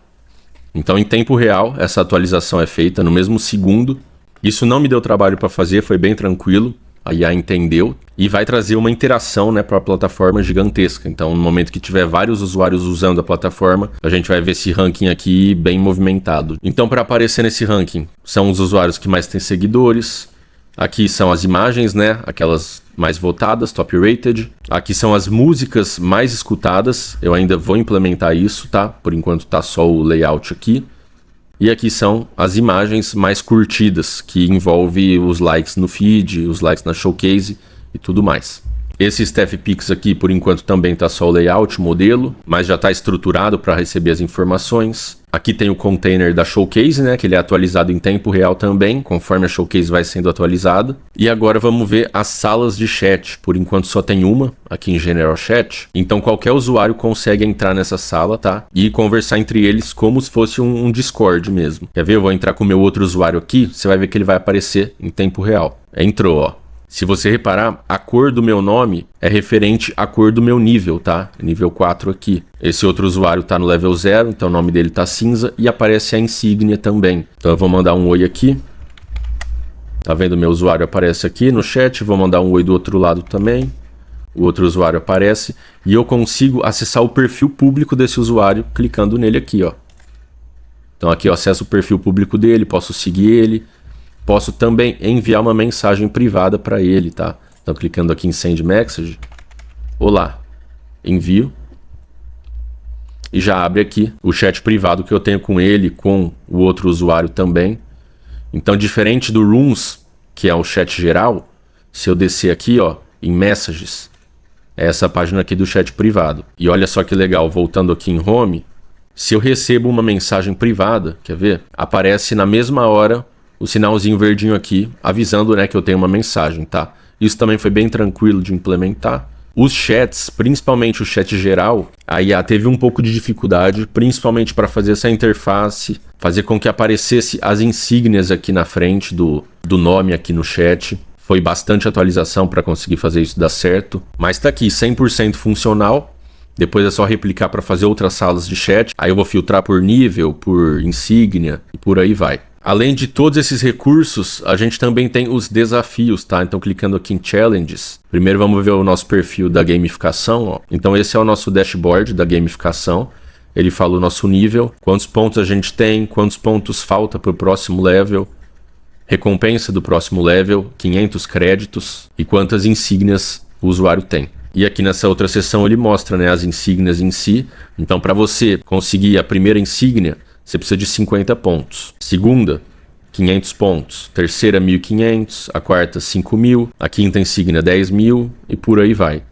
Então, em tempo real, essa atualização é feita no mesmo segundo. Isso não me deu trabalho para fazer, foi bem tranquilo. A IA entendeu e vai trazer uma interação, né, para a plataforma gigantesca. Então, no momento que tiver vários usuários usando a plataforma, a gente vai ver esse ranking aqui bem movimentado. Então, para aparecer nesse ranking, são os usuários que mais têm seguidores. Aqui são as imagens, né, aquelas mais votadas, top rated. Aqui são as músicas mais escutadas. Eu ainda vou implementar isso, tá? Por enquanto tá só o layout aqui. E aqui são as imagens mais curtidas, que envolve os likes no feed, os likes na Showcase e tudo mais. Esse Staff Pix aqui, por enquanto, também está só o layout, o modelo, mas já está estruturado para receber as informações. Aqui tem o container da Showcase, né, que ele é atualizado em tempo real também, conforme a Showcase vai sendo atualizada. E agora vamos ver as salas de chat. Por enquanto só tem uma, aqui em General Chat. Então qualquer usuário consegue entrar nessa sala, tá? E conversar entre eles como se fosse um Discord mesmo. Quer ver? Eu vou entrar com o meu outro usuário aqui, você vai ver que ele vai aparecer em tempo real. Entrou, ó. Se você reparar, a cor do meu nome é referente à cor do meu nível, tá? Nível 4 aqui. Esse outro usuário tá no level 0, então o nome dele tá cinza e aparece a insígnia também. Então eu vou mandar um oi aqui. Tá vendo? Meu usuário aparece aqui no chat, vou mandar um oi do outro lado também. O outro usuário aparece e eu consigo acessar o perfil público desse usuário clicando nele aqui, ó. Então aqui eu acesso o perfil público dele, posso seguir ele, posso também enviar uma mensagem privada para ele, tá? Então clicando aqui em Send Message, olá, envio. E já abre aqui o chat privado que eu tenho com ele, com o outro usuário também. Então, diferente do Rooms, que é o chat geral, se eu descer aqui, ó, em Messages, é essa página aqui do chat privado. E olha só que legal, voltando aqui em Home, se eu recebo uma mensagem privada, quer ver? Aparece na mesma hora o sinalzinho verdinho aqui, avisando, né, que eu tenho uma mensagem, tá? Isso também foi bem tranquilo de implementar. Os chats, principalmente o chat geral, a IA teve um pouco de dificuldade, principalmente para fazer essa interface, fazer com que aparecesse as insígnias aqui na frente do nome aqui no chat. Foi bastante atualização para conseguir fazer isso dar certo, mas tá aqui 100% funcional. Depois é só replicar para fazer outras salas de chat. Aí eu vou filtrar por nível, por insígnia e por aí vai. Além de todos esses recursos, a gente também tem os desafios, tá? Então clicando aqui em Challenges, primeiro vamos ver o nosso perfil da gamificação, ó. Então esse é o nosso dashboard da gamificação. Ele fala o nosso nível, quantos pontos a gente tem, quantos pontos falta para o próximo level, recompensa do próximo level, 500 créditos e quantas insígnias o usuário tem. E aqui nessa outra seção ele mostra, né, as insígnias em si. Então para você conseguir a primeira insígnia, você precisa de 50 pontos. Segunda, 500 pontos. Terceira, 1.500. A quarta, 5.000. A quinta insígnia, 10.000. E por aí vai.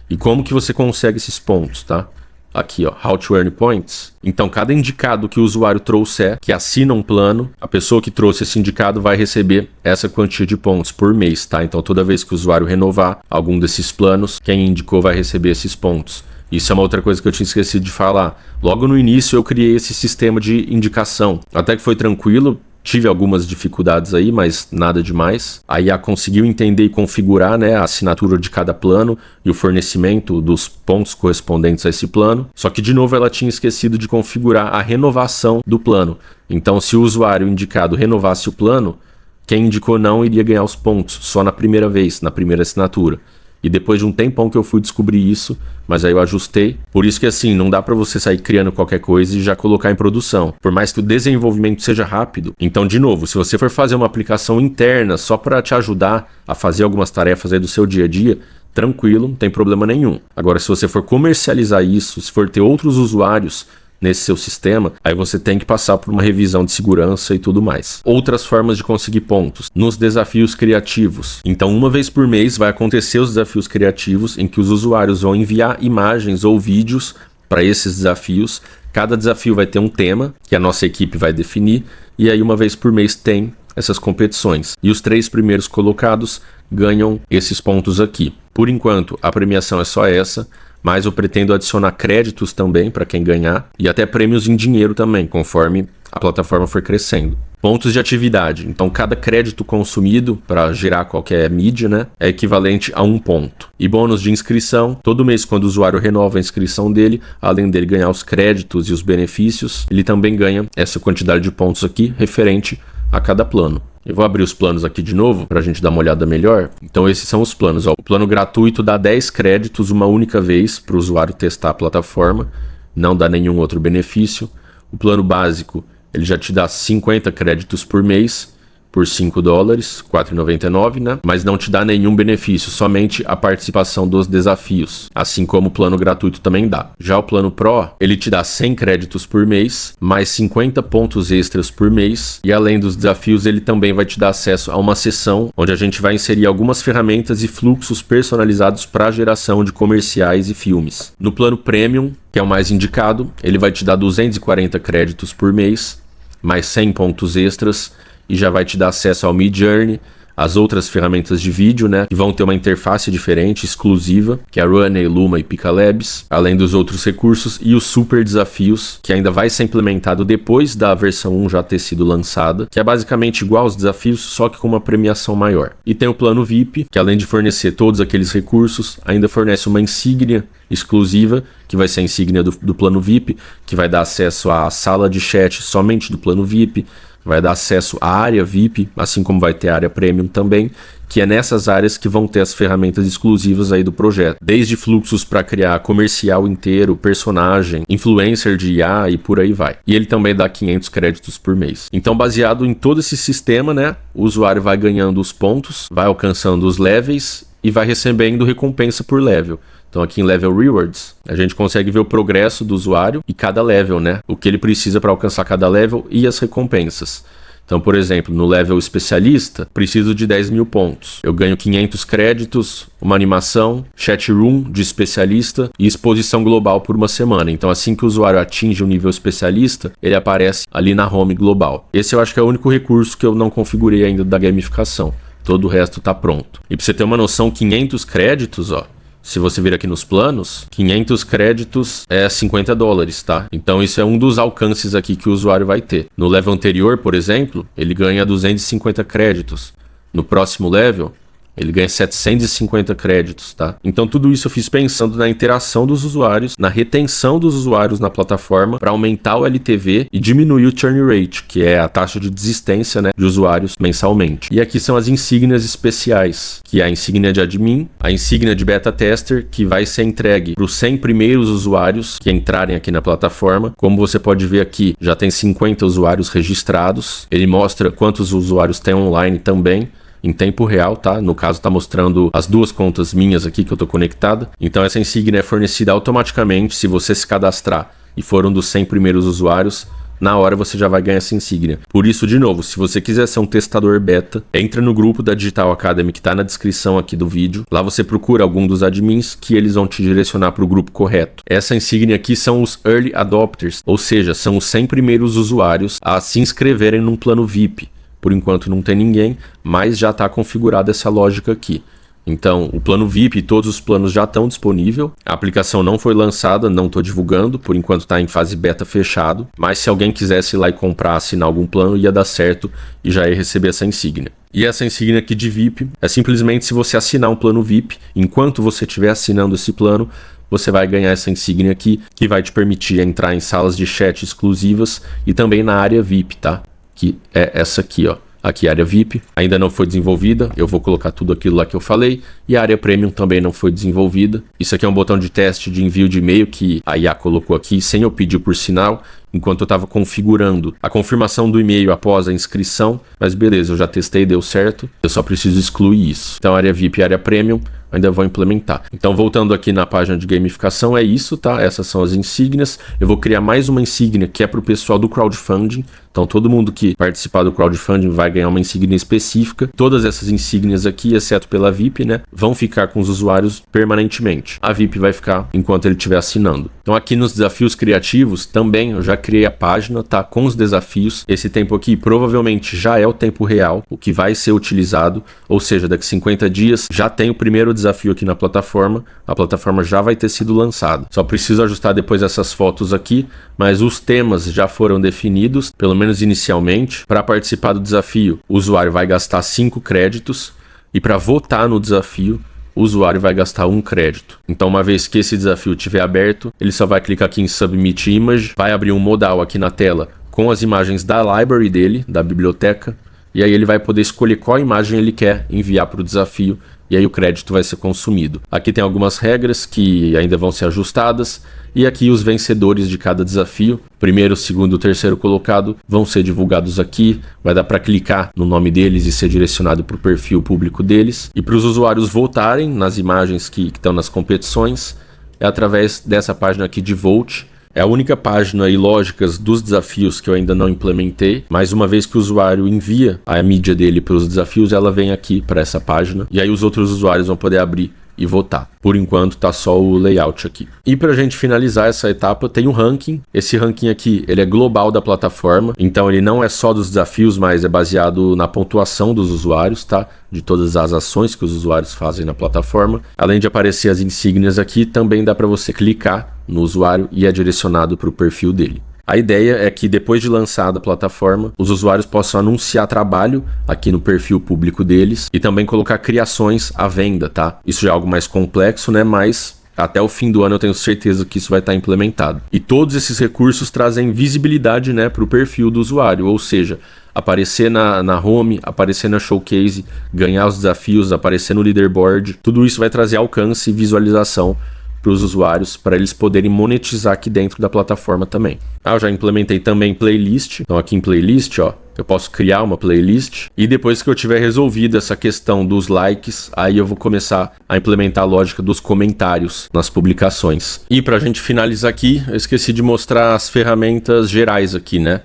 E como que você consegue esses pontos, tá? Aqui, ó, How to Earn Points. Então, cada indicado que o usuário trouxer, que assina um plano, a pessoa que trouxe esse indicado vai receber essa quantia de pontos por mês, tá? Então, toda vez que o usuário renovar algum desses planos, quem indicou vai receber esses pontos. Isso é uma outra coisa que eu tinha esquecido de falar. Logo no início eu criei esse sistema de indicação. Até que foi tranquilo, tive algumas dificuldades aí, mas nada demais. A IA conseguiu entender e configurar, né, a assinatura de cada plano e o fornecimento dos pontos correspondentes a esse plano. Só que de novo ela tinha esquecido de configurar a renovação do plano. Então se o usuário indicado renovasse o plano, quem indicou não iria ganhar os pontos só na primeira vez, na primeira assinatura. E depois de um tempão que eu fui descobrir isso, mas aí eu ajustei. Por isso que assim, não dá pra você sair criando qualquer coisa e já colocar em produção. Por mais que o desenvolvimento seja rápido. Então, de novo, se você for fazer uma aplicação interna só para te ajudar a fazer algumas tarefas aí do seu dia a dia, tranquilo, não tem problema nenhum. Agora, se você for comercializar isso, se for ter outros usuários nesse seu sistema, aí você tem que passar por uma revisão de segurança e tudo mais. Outras formas de conseguir pontos, nos desafios criativos. Então, uma vez por mês vai acontecer os desafios criativos em que os usuários vão enviar imagens ou vídeos para esses desafios. Cada desafio vai ter um tema que a nossa equipe vai definir e aí uma vez por mês tem essas competições. E os 3 primeiros colocados ganham esses pontos aqui. Por enquanto, a premiação é só essa, mas eu pretendo adicionar créditos também para quem ganhar e até prêmios em dinheiro também, conforme a plataforma for crescendo. Pontos de atividade. Então, cada crédito consumido para gerar qualquer mídia, né, é equivalente a 1 ponto. E bônus de inscrição. Todo mês, quando o usuário renova a inscrição dele, além dele ganhar os créditos e os benefícios, ele também ganha essa quantidade de pontos aqui referente a cada plano. Eu vou abrir os planos aqui de novo para a gente dar uma olhada melhor. Então esses são os planos. Ó. O plano gratuito dá 10 créditos uma única vez para o usuário testar a plataforma. Não dá nenhum outro benefício. O plano básico ele já te dá 50 créditos por mês por $5, R$4,99, né? Mas não te dá nenhum benefício, somente a participação dos desafios, assim como o plano gratuito também dá. Já o plano Pro, ele te dá 100 créditos por mês, mais 50 pontos extras por mês, e além dos desafios, ele também vai te dar acesso a uma seção onde a gente vai inserir algumas ferramentas e fluxos personalizados para a geração de comerciais e filmes. No plano Premium, que é o mais indicado, ele vai te dar 240 créditos por mês, mais 100 pontos extras, e já vai te dar acesso ao Midjourney, as outras ferramentas de vídeo, né, que vão ter uma interface diferente, exclusiva, que é a Runway, Luma e Pika Labs, além dos outros recursos, e os super desafios, que ainda vai ser implementado depois da versão 1 já ter sido lançada, que é basicamente igual aos desafios, só que com uma premiação maior. E tem o plano VIP, que além de fornecer todos aqueles recursos, ainda fornece uma insígnia exclusiva, que vai ser a insígnia do plano VIP, que vai dar acesso à sala de chat somente do plano VIP, vai dar acesso à área VIP, assim como vai ter a área Premium também, que é nessas áreas que vão ter as ferramentas exclusivas aí do projeto. Desde fluxos para criar comercial inteiro, personagem, influencer de IA e por aí vai. E ele também dá 500 créditos por mês. Então, baseado em todo esse sistema, né, o usuário vai ganhando os pontos, vai alcançando os levels e vai recebendo recompensa por level. Então aqui em Level Rewards, a gente consegue ver o progresso do usuário e cada level, né? O que ele precisa para alcançar cada level e as recompensas. Então, por exemplo, no level especialista, preciso de 10 mil pontos. Eu ganho 500 créditos, uma animação, chat room de especialista e exposição global por uma semana. Então, assim que o usuário atinge o nível especialista, ele aparece ali na home global. Esse eu acho que é o único recurso que eu não configurei ainda da gamificação. Todo o resto está pronto. E para você ter uma noção, 500 créditos, ó. Se você vir aqui nos planos, 500 créditos é $50, tá? Então isso é um dos alcances aqui que o usuário vai ter. No level anterior, por exemplo, ele ganha 250 créditos. No próximo level, ele ganha 750 créditos, tá? Então tudo isso eu fiz pensando na interação dos usuários, na retenção dos usuários na plataforma, para aumentar o LTV e diminuir o churn rate, que é a taxa de desistência, né, de usuários mensalmente. E aqui são as insígnias especiais, que é a insígnia de admin, a insígnia de beta tester, que vai ser entregue para os 100 primeiros usuários que entrarem aqui na plataforma. Como você pode ver aqui, já tem 50 usuários registrados. Ele mostra quantos usuários tem online também, em tempo real, tá? No caso tá mostrando as duas contas minhas aqui que eu tô conectado. Então essa insígnia é fornecida automaticamente. Se você se cadastrar e for um dos 100 primeiros usuários, na hora você já vai ganhar essa insígnia. Por isso, de novo, se você quiser ser um testador beta, entra no grupo da Digital Academy que tá na descrição aqui do vídeo. Lá você procura algum dos admins que eles vão te direcionar para o grupo correto. Essa insígnia aqui são os Early Adopters, ou seja, são os 100 primeiros usuários a se inscreverem num plano VIP. Por enquanto não tem ninguém, mas já está configurada essa lógica aqui. Então, o plano VIP e todos os planos já estão disponíveis. A aplicação não foi lançada, não estou divulgando, por enquanto está em fase beta fechado. Mas se alguém quisesse ir lá e comprar, assinar algum plano, ia dar certo e já ia receber essa insígnia. E essa insígnia aqui de VIP é simplesmente se você assinar um plano VIP, enquanto você estiver assinando esse plano, você vai ganhar essa insígnia aqui, que vai te permitir entrar em salas de chat exclusivas e também na área VIP, tá? Que é essa aqui, ó. Aqui a área VIP ainda não foi desenvolvida, eu vou colocar tudo aquilo lá que eu falei, e a área Premium também não foi desenvolvida. Isso aqui é um botão de teste de envio de e-mail que a IA colocou aqui sem eu pedir por sinal, enquanto eu estava configurando a confirmação do e-mail após a inscrição, mas beleza, eu já testei, deu certo, eu só preciso excluir isso. Então a área VIP e a área Premium ainda vou implementar. Então voltando aqui na página de gamificação, é isso, tá? Essas são as insígnias. Eu vou criar mais uma insígnia que é para o pessoal do crowdfunding. Então todo mundo que participar do crowdfunding vai ganhar uma insígnia específica. Todas essas insígnias aqui, exceto pela VIP, né, vão ficar com os usuários permanentemente. A VIP vai ficar enquanto ele estiver assinando. Então aqui nos desafios criativos também eu já criei a página, tá, com os desafios. Esse tempo aqui provavelmente já é o tempo real, o que vai ser utilizado, ou seja, daqui 50 dias já tem o primeiro desafio aqui na plataforma, a plataforma já vai ter sido lançada. Só preciso ajustar depois essas fotos aqui, mas os temas já foram definidos, pelo menos inicialmente. Para participar do desafio, o usuário vai gastar 5 créditos e para votar no desafio, o usuário vai gastar 1 crédito. Então, uma vez que esse desafio estiver aberto, ele só vai clicar aqui em Submit Image, vai abrir um modal aqui na tela com as imagens da library dele, da biblioteca, e aí ele vai poder escolher qual imagem ele quer enviar para o desafio, e aí o crédito vai ser consumido. Aqui tem algumas regras que ainda vão ser ajustadas, e aqui os vencedores de cada desafio, primeiro, segundo e terceiro colocado, vão ser divulgados aqui. Vai dar para clicar no nome deles e ser direcionado para o perfil público deles. E para os usuários votarem nas imagens que estão nas competições, é através dessa página aqui de Vote. É a única página e lógicas dos desafios que eu ainda não implementei, mas uma vez que o usuário envia a mídia dele para os desafios, ela vem aqui para essa página, e aí os outros usuários vão poder abrir e votar. Por enquanto tá só o layout aqui. E pra gente finalizar essa etapa, tem o ranking. Esse ranking aqui, ele é global da plataforma, então ele não é só dos desafios, mas é baseado na pontuação dos usuários, tá? De todas as ações que os usuários fazem na plataforma. Além de aparecer as insígnias aqui, também dá para você clicar no usuário e é direcionado para o perfil dele. A ideia é que depois de lançada a plataforma, os usuários possam anunciar trabalho aqui no perfil público deles e também colocar criações à venda, tá? Isso já é algo mais complexo, né? Mas Até o fim do ano eu tenho certeza que isso vai estar implementado. E todos esses recursos trazem visibilidade, né, para o perfil do usuário, ou seja, aparecer na home, aparecer na showcase, ganhar os desafios, aparecer no leaderboard, tudo isso vai trazer alcance e visualização para os usuários, para eles poderem monetizar aqui dentro da plataforma também. Eu já implementei também playlist. Então aqui em playlist, ó, eu posso criar uma playlist e depois que eu tiver resolvido essa questão dos likes, aí eu vou começar a implementar a lógica dos comentários nas publicações. E para a gente finalizar aqui, eu esqueci de mostrar as ferramentas gerais aqui, né?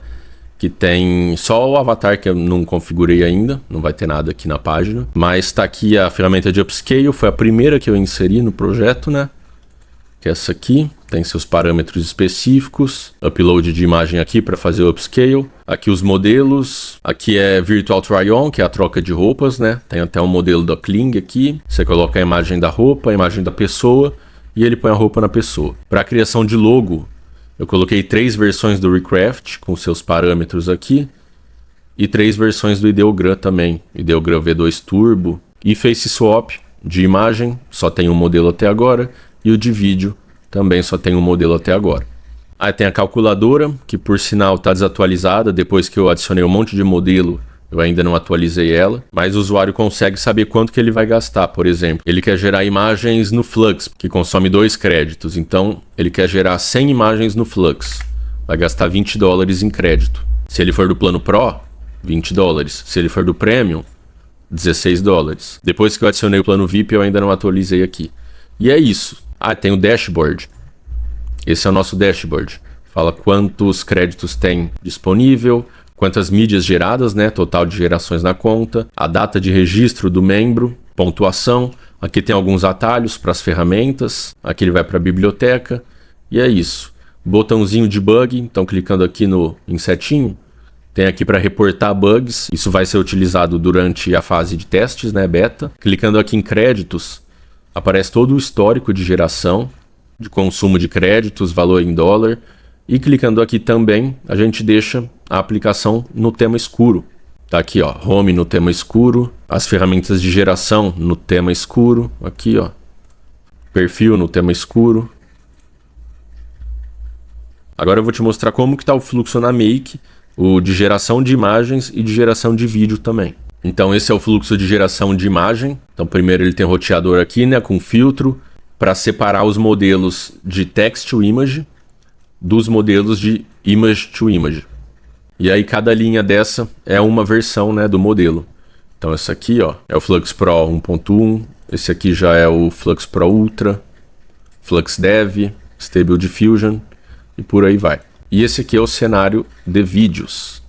Que tem só o avatar que eu não configurei ainda, não vai ter nada aqui na página. Mas tá aqui a ferramenta de upscale, foi a primeira que eu inseri no projeto, né? Que é essa aqui, tem seus parâmetros específicos, upload de imagem aqui para fazer o upscale, aqui os modelos, aqui é Virtual Try-On, que é a troca de roupas, né? Tem até um modelo da Kling aqui, você coloca a imagem da roupa, a imagem da pessoa e ele põe a roupa na pessoa. Para a criação de logo, eu coloquei 3 versões do Recraft com seus parâmetros aqui e 3 versões do Ideogram também, Ideogram V2 Turbo e Face Swap de imagem, só tem um modelo até agora. E o de vídeo também só tem um modelo até agora. Aí tem a calculadora, que por sinal está desatualizada. Depois que eu adicionei um monte de modelo, eu ainda não atualizei ela. Mas o usuário consegue saber quanto que ele vai gastar. Por exemplo, ele quer gerar imagens no Flux, que consome 2 créditos. Então, ele quer gerar 100 imagens no Flux. Vai gastar $20 em crédito. Se ele for do plano Pro, $20. Se ele for do Premium, $16. Depois que eu adicionei o plano VIP, eu ainda não atualizei aqui. E é isso. Ah, tem o dashboard. Esse é o nosso dashboard. Fala quantos créditos tem disponível, quantas mídias geradas, né? Total de gerações na conta, a data de registro do membro, pontuação. Aqui tem alguns atalhos para as ferramentas. Aqui ele vai para a biblioteca. E é isso. Botãozinho de bug. Então, clicando aqui em setinho, tem aqui para reportar bugs. Isso vai ser utilizado durante a fase de testes, né? Beta. Clicando aqui em créditos, aparece todo o histórico de geração, de consumo de créditos, valor em dólar. E clicando aqui também, a gente deixa a aplicação no tema escuro. Tá aqui, ó, Home no tema escuro, as ferramentas de geração no tema escuro. Aqui, ó, perfil no tema escuro. Agora eu vou te mostrar como que tá o fluxo na Make, o de geração de imagens e de geração de vídeo também. Então esse é o fluxo de geração de imagem. Então primeiro ele tem roteador aqui, né, com filtro para separar os modelos de text to image dos modelos de image to image. E aí cada linha dessa é uma versão, né, do modelo. Então esse aqui, ó, é o Flux Pro 1.1, esse aqui já é o Flux Pro Ultra, Flux Dev, Stable Diffusion e por aí vai. E esse aqui é o cenário de vídeos.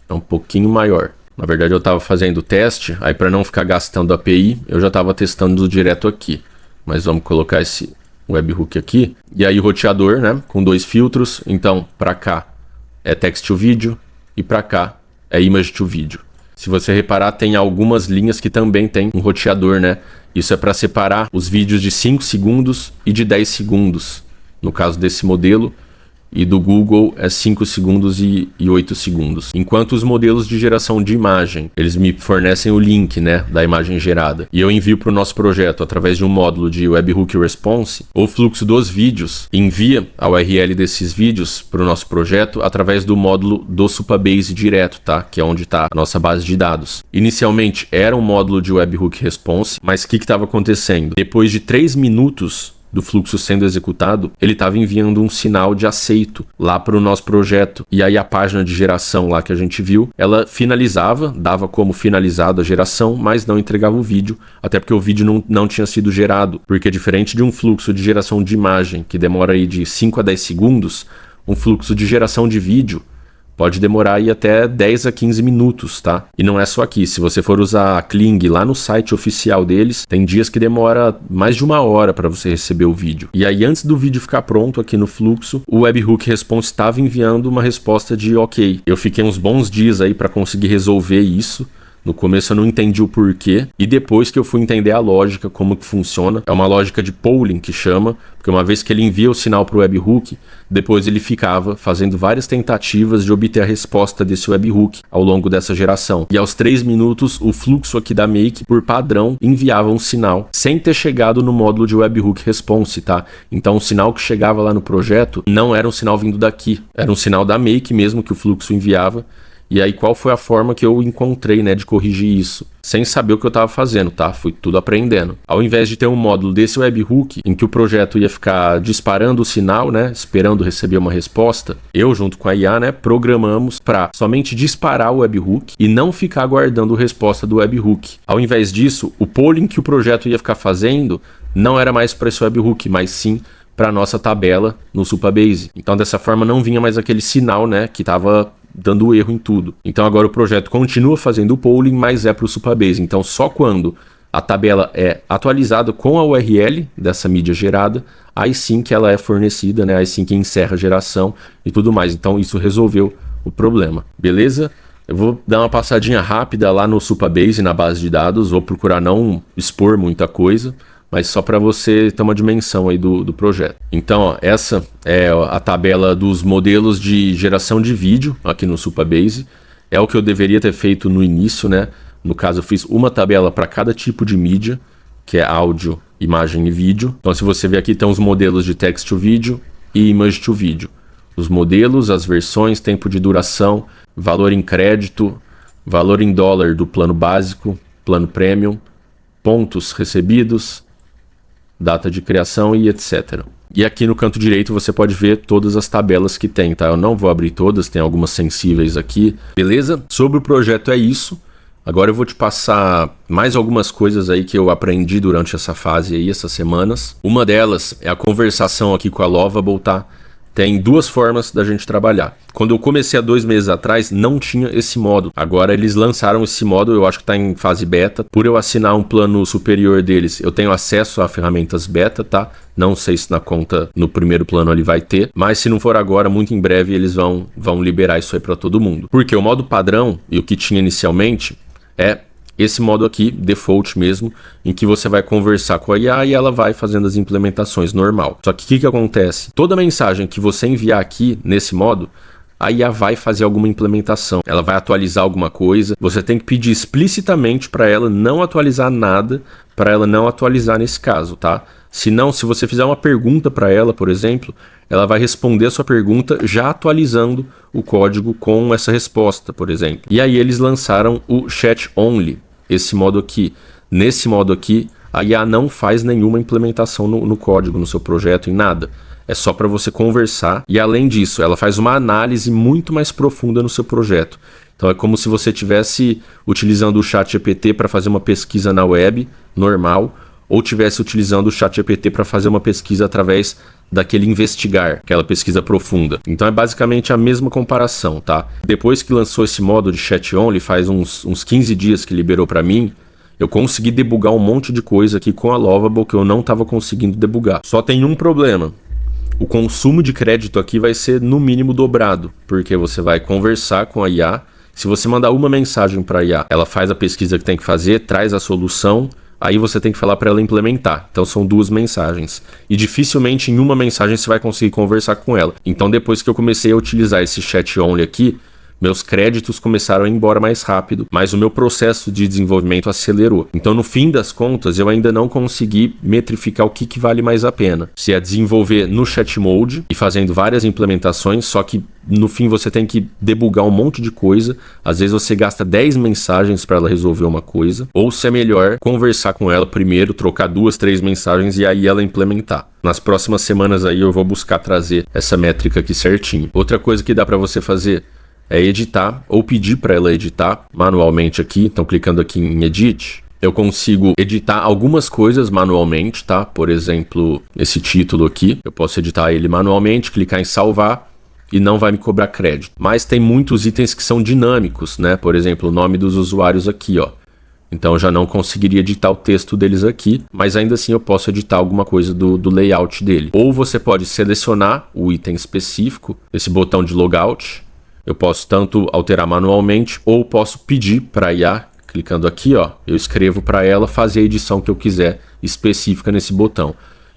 É um pouquinho maior. Na verdade eu estava fazendo o teste, aí para não ficar gastando API, eu já estava testando direto aqui. Mas vamos colocar esse webhook aqui. E aí o roteador, né, com 2 filtros. Então para cá é text to video e para cá é image to video. Se você reparar, tem algumas linhas que também tem um roteador, né? Isso é para separar os vídeos de 5 segundos e de 10 segundos. No caso desse modelo. E do Google é 5 segundos e 8 segundos. Enquanto os modelos de geração de imagem, eles me fornecem o link, né, da imagem gerada. E eu envio para o nosso projeto através de um módulo de Webhook Response, o fluxo dos vídeos envia a URL desses vídeos para o nosso projeto através do módulo do Supabase direto, tá? Que é onde está a nossa base de dados. Inicialmente era um módulo de Webhook Response, mas o que estava acontecendo? Depois de 3 minutos do fluxo sendo executado, ele estava enviando um sinal de aceito lá para o nosso projeto. E aí a página de geração lá que a gente viu, ela finalizava, dava como finalizado a geração, mas não entregava o vídeo, até porque o vídeo não tinha sido gerado. Porque diferente de um fluxo de geração de imagem, que demora aí de 5 a 10 segundos, um fluxo de geração de vídeo pode demorar aí até 10 a 15 minutos, tá? E não é só aqui. Se você for usar a Kling lá no site oficial deles, tem dias que demora mais de 1 hora para você receber o vídeo. E aí, antes do vídeo ficar pronto aqui no fluxo, o Webhook Response estava enviando uma resposta de ok. Eu fiquei uns bons dias aí para conseguir resolver isso, No começo eu não entendi o porquê, e depois que eu fui entender a lógica, como que funciona, é uma lógica de polling que chama, porque uma vez que ele envia o sinal para o webhook, depois ele ficava fazendo várias tentativas de obter a resposta desse webhook ao longo dessa geração. E aos 3 minutos, o fluxo aqui da Make, por padrão, enviava um sinal, sem ter chegado no módulo de webhook response, tá? Então o sinal que chegava lá no projeto não era um sinal vindo daqui, era um sinal da Make mesmo que o fluxo enviava. E aí qual foi a forma que eu encontrei, né, de corrigir isso? Sem saber o que eu estava fazendo, tá? Fui tudo aprendendo. Ao invés de ter um módulo desse webhook, em que o projeto ia ficar disparando o sinal, né, esperando receber uma resposta, eu junto com a IA, né, programamos para somente disparar o webhook e não ficar aguardando a resposta do webhook. Ao invés disso, o polling que o projeto ia ficar fazendo não era mais para esse webhook, mas sim para nossa tabela no Supabase. Então dessa forma não vinha mais aquele sinal, né, que estava dando erro em tudo. Então agora o projeto continua fazendo o polling, mas é para o Supabase. Então só quando a tabela é atualizada com a URL dessa mídia gerada, aí sim que ela é fornecida, né? Aí sim que encerra a geração e tudo mais. Então isso resolveu o problema, beleza? Eu vou dar uma passadinha rápida lá no Supabase, na base de dados, vou procurar não expor muita coisa, mas só para você ter uma dimensão aí do projeto. Então, ó, essa é a tabela dos modelos de geração de vídeo aqui no Supabase. É o que eu deveria ter feito no início, né? No caso, eu fiz uma tabela para cada tipo de mídia, que é áudio, imagem e vídeo. Então, se você ver aqui, tem os modelos de text to vídeo e image to vídeo. Os modelos, as versões, tempo de duração, valor em crédito, valor em dólar do plano básico, plano premium, pontos recebidos, data de criação e etc. E aqui no canto direito você pode ver todas as tabelas que tem, tá? Eu não vou abrir todas, tem algumas sensíveis aqui, beleza? Sobre o projeto é isso. Agora eu vou te passar mais algumas coisas aí que eu aprendi durante essa fase aí, essas semanas. Uma delas é a conversação aqui com a Lovable, tá? Tem duas formas da gente trabalhar. Quando eu comecei há 2 meses atrás, não tinha esse modo. Agora eles lançaram esse modo, eu acho que está em fase beta. Por eu assinar um plano superior deles, eu tenho acesso a ferramentas beta, tá? Não sei se na conta, no primeiro plano ali vai ter. Mas se não for agora, muito em breve eles vão liberar isso aí para todo mundo. Porque o modo padrão, e o que tinha inicialmente, é esse modo aqui, default mesmo, em que você vai conversar com a IA e ela vai fazendo as implementações normal. Só que o que acontece? Toda mensagem que você enviar aqui nesse modo, a IA vai fazer alguma implementação. Ela vai atualizar alguma coisa. Você tem que pedir explicitamente para ela não atualizar nada, para ela não atualizar nesse caso, tá? Senão, se você fizer uma pergunta para ela, por exemplo, ela vai responder a sua pergunta já atualizando o código com essa resposta, por exemplo. E aí eles lançaram o Chat Only, esse modo aqui. Nesse modo aqui, a IA não faz nenhuma implementação no código, no seu projeto, em nada. É só para você conversar e, além disso, ela faz uma análise muito mais profunda no seu projeto. Então é como se você estivesse utilizando o ChatGPT para fazer uma pesquisa na web, normal, ou estivesse utilizando o ChatGPT para fazer uma pesquisa através daquele investigar, aquela pesquisa profunda. Então é basicamente a mesma comparação, tá? Depois que lançou esse modo de Chat Only, faz uns 15 dias que liberou para mim, eu consegui debugar um monte de coisa aqui com a Lovable que eu não estava conseguindo debugar. Só tem um problema. O consumo de crédito aqui vai ser no mínimo dobrado, porque você vai conversar com a IA. Se você mandar uma mensagem para a IA, ela faz a pesquisa que tem que fazer, traz a solução, aí você tem que falar para ela implementar. Então são 2 mensagens. E dificilmente em uma mensagem você vai conseguir conversar com ela. Então depois que eu comecei a utilizar esse Chat Only aqui, meus créditos começaram a ir embora mais rápido, mas o meu processo de desenvolvimento acelerou. Então, no fim das contas, eu ainda não consegui metrificar o que vale mais a pena. Se é desenvolver no chat mode e fazendo várias implementações, só que no fim você tem que debugar um monte de coisa. Às vezes você gasta 10 mensagens para ela resolver uma coisa. Ou se é melhor conversar com ela primeiro, trocar 2, 3 mensagens e aí ela implementar. Nas próximas semanas aí eu vou buscar trazer essa métrica aqui certinho. Outra coisa que dá para você fazer é editar ou pedir para ela editar manualmente aqui. Então, clicando aqui em Edit, eu consigo editar algumas coisas manualmente, tá? Por exemplo, esse título aqui, eu posso editar ele manualmente, clicar em salvar e não vai me cobrar crédito. Mas tem muitos itens que são dinâmicos, né? Por exemplo, o nome dos usuários aqui, ó. Então, eu já não conseguiria editar o texto deles aqui, mas ainda assim eu posso editar alguma coisa do layout dele. Ou você pode selecionar o item específico, esse botão de logout. Eu posso tanto alterar manualmente ou posso pedir para a IA Clicando aqui, ó, eu escrevo para ela fazer a edição que eu quiser específica nesse botão.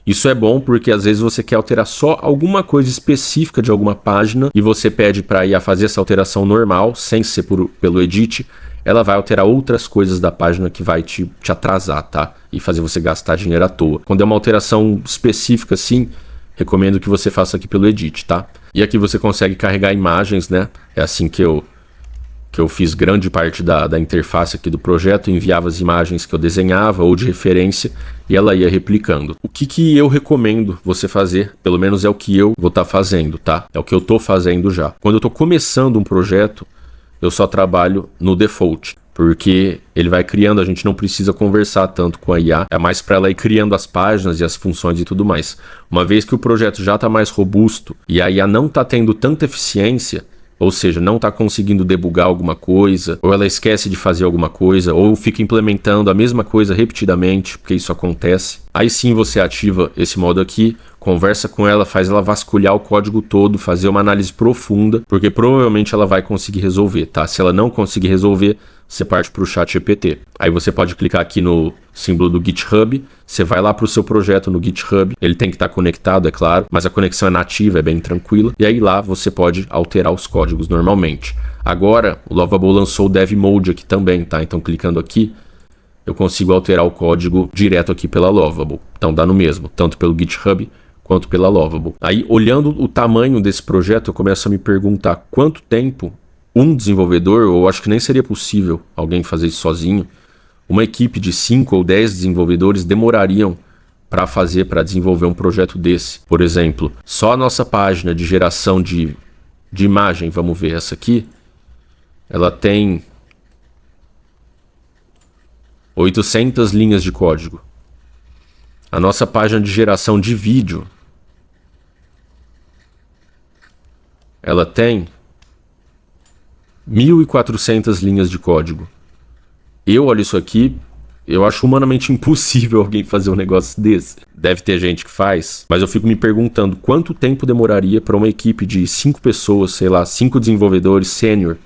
Isso é bom porque às vezes você quer alterar só alguma coisa específica de alguma página e você pede para a IA fazer essa alteração normal, sem ser pelo edit. Ela vai alterar outras coisas da página que vai te atrasar, tá? E fazer você gastar dinheiro à toa. Quando é uma alteração específica assim, recomendo que você faça aqui pelo edit, tá? E aqui você consegue carregar imagens, né? É assim que eu fiz grande parte da interface aqui do projeto, enviava as imagens que eu desenhava ou de referência e ela ia replicando. O que eu recomendo você fazer, pelo menos é o que eu vou estar fazendo, tá? É o que eu tô fazendo já. Quando eu tô começando um projeto, eu só trabalho no default, porque ele vai criando, a gente não precisa conversar tanto com a IA, é mais para ela ir criando as páginas e as funções e tudo mais. Uma vez que o projeto já está mais robusto e a IA não está tendo tanta eficiência, ou seja, não está conseguindo debugar alguma coisa, ou ela esquece de fazer alguma coisa, ou fica implementando a mesma coisa repetidamente, porque isso acontece. Aí sim você ativa esse modo aqui, conversa com ela, faz ela vasculhar o código todo, fazer uma análise profunda, porque provavelmente ela vai conseguir resolver, tá? Se ela não conseguir resolver, você parte para o ChatGPT. Aí você pode clicar aqui no símbolo do GitHub, você vai lá para o seu projeto no GitHub, ele tem que estar conectado, é claro, mas a conexão é nativa, é bem tranquila, e aí lá você pode alterar os códigos normalmente. Agora, o Lovable lançou o Dev Mode aqui também, tá? Então clicando aqui, eu consigo alterar o código direto aqui pela Lovable. Então dá no mesmo, tanto pelo GitHub quanto pela Lovable. Aí, olhando o tamanho desse projeto, eu começo a me perguntar quanto tempo um desenvolvedor, ou acho que nem seria possível alguém fazer isso sozinho, uma equipe de 5 ou 10 desenvolvedores demorariam para desenvolver um projeto desse. Por exemplo, só a nossa página de geração de imagem, vamos ver essa aqui, ela tem 800 linhas de código. A nossa página de geração de vídeo, ela tem 1.400 linhas de código. Eu olho isso aqui, eu acho humanamente impossível alguém fazer um negócio desse. Deve ter gente que faz, mas eu fico me perguntando quanto tempo demoraria para uma equipe de 5 pessoas, sei lá, 5 desenvolvedores sênior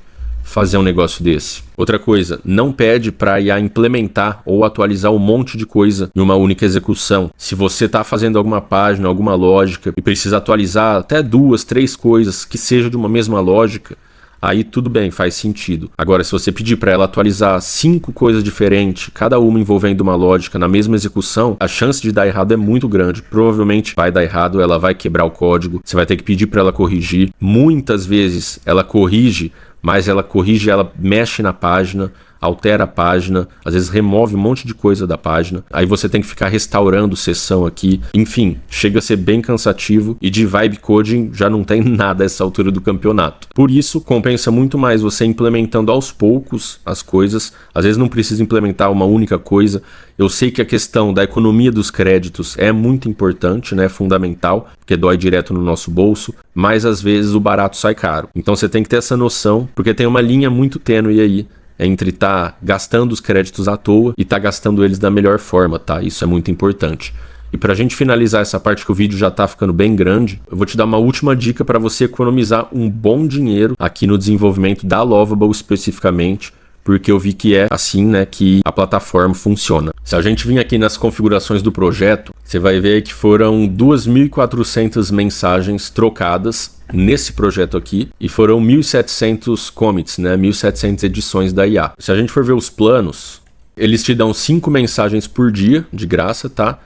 fazer um negócio desse. Outra coisa, não pede para a IA implementar ou atualizar um monte de coisa em uma única execução. Se você está fazendo alguma página, alguma lógica e precisa atualizar até 2, 3 coisas que sejam de uma mesma lógica, aí tudo bem, faz sentido. Agora, se você pedir para ela atualizar 5 coisas diferentes, cada uma envolvendo uma lógica na mesma execução, a chance de dar errado é muito grande. Provavelmente vai dar errado, ela vai quebrar o código, você vai ter que pedir para ela corrigir. Muitas vezes ela corrige, mas ela mexe na página, altera a página, às vezes remove um monte de coisa da página, aí você tem que ficar restaurando seção aqui, enfim, chega a ser bem cansativo e de vibe coding já não tem nada a essa altura do campeonato. Por isso, compensa muito mais você implementando aos poucos as coisas, às vezes não precisa implementar uma única coisa. Eu sei que a questão da economia dos créditos é muito importante, né, fundamental, porque dói direto no nosso bolso, mas às vezes o barato sai caro. Então você tem que ter essa noção, porque tem uma linha muito tênue aí entre tá gastando os créditos à toa e tá gastando eles da melhor forma, tá? Isso é muito importante. E pra gente finalizar essa parte que o vídeo já tá ficando bem grande, eu vou te dar uma última dica para você economizar um bom dinheiro aqui no desenvolvimento da Lovable especificamente, porque eu vi que é assim, né, que a plataforma funciona. Se a gente vir aqui nas configurações do projeto, você vai ver que foram 2.400 mensagens trocadas nesse projeto aqui e foram 1.700 commits, né, 1.700 edições da IA. Se a gente for ver os planos, eles te dão 5 mensagens por dia, de graça, tá?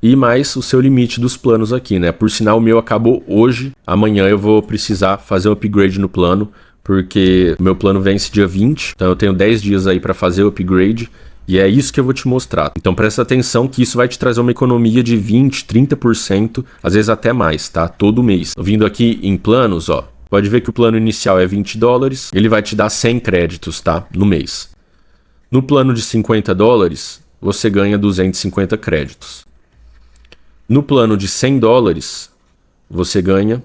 E mais o seu limite dos planos aqui, né? Por sinal, o meu acabou hoje, amanhã eu vou precisar fazer um upgrade no plano, porque o meu plano vence dia 20, então eu tenho 10 dias aí para fazer o upgrade, e é isso que eu vou te mostrar. Então presta atenção que isso vai te trazer uma economia de 20, 30%, às vezes até mais, tá? Todo mês. Vindo aqui em planos, ó, pode ver que o plano inicial é $20, ele vai te dar 100 créditos, tá? No mês. No plano de $50, você ganha 250 créditos. No plano de $100, você ganha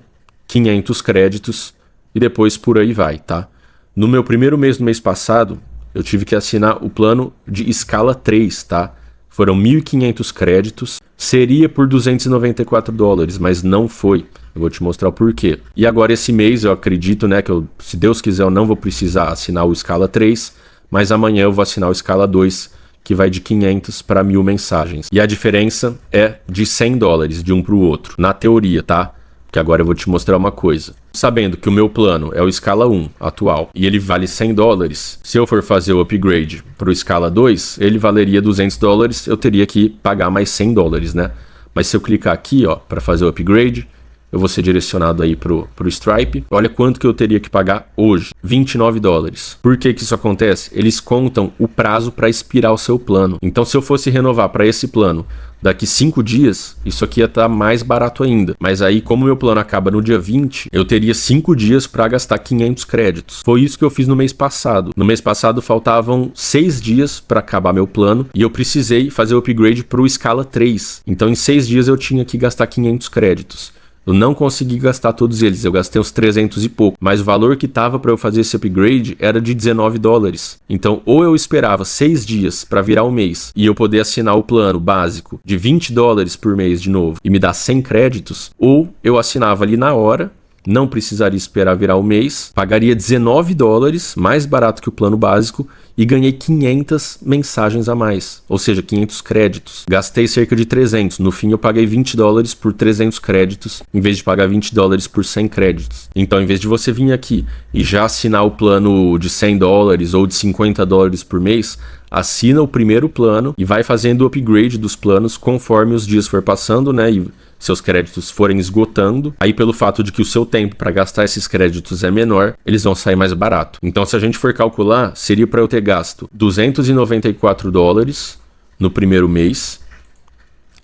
500 créditos e depois por aí vai, tá? No meu primeiro mês do mês passado, eu tive que assinar o plano de escala 3, tá? Foram 1.500 créditos, seria por $294, mas não foi. Eu vou te mostrar o porquê. E agora esse mês eu acredito, né, que se Deus quiser eu não vou precisar assinar o escala 3, mas amanhã eu vou assinar o escala 2, que vai de 500 para 1.000 mensagens. E a diferença é de $100 de um para o outro, na teoria, tá? Que agora eu vou te mostrar uma coisa. Sabendo que o meu plano é o escala 1 atual e ele vale $100, se eu for fazer o upgrade para o escala 2, ele valeria $200, eu teria que pagar mais $100, né? Mas se eu clicar aqui, ó, para fazer o upgrade, eu vou ser direcionado aí pro Stripe. Olha quanto que eu teria que pagar hoje, $29. Por que que isso acontece? Eles contam o prazo para expirar o seu plano. Então, se eu fosse renovar para esse plano daqui 5 dias, isso aqui ia estar mais barato ainda. Mas aí, como meu plano acaba no dia 20, eu teria 5 dias para gastar 500 créditos. Foi isso que eu fiz no mês passado. No mês passado, faltavam 6 dias para acabar meu plano e eu precisei fazer o upgrade para o escala 3. Então, em 6 dias, eu tinha que gastar 500 créditos. Eu não consegui gastar todos eles, eu gastei uns 300 e pouco, mas o valor que tava para eu fazer esse upgrade era de $19. Então, ou eu esperava 6 dias para virar o mês e eu poder assinar o plano básico de $20 por mês de novo e me dar 100 créditos, ou eu assinava ali na hora, não precisaria esperar virar o mês, pagaria $19, mais barato que o plano básico, e ganhei 500 mensagens a mais, ou seja, 500 créditos. Gastei cerca de 300, no fim eu paguei $20 por 300 créditos, em vez de pagar $20 por 100 créditos. Então, em vez de você vir aqui e já assinar o plano de $100 ou de $50 por mês, assina o primeiro plano e vai fazendo o upgrade dos planos conforme os dias for passando, né? E seus créditos forem esgotando. Aí, pelo fato de que o seu tempo para gastar esses créditos é menor, eles vão sair mais barato. Então, se a gente for calcular, seria para eu ter gasto $294 no primeiro mês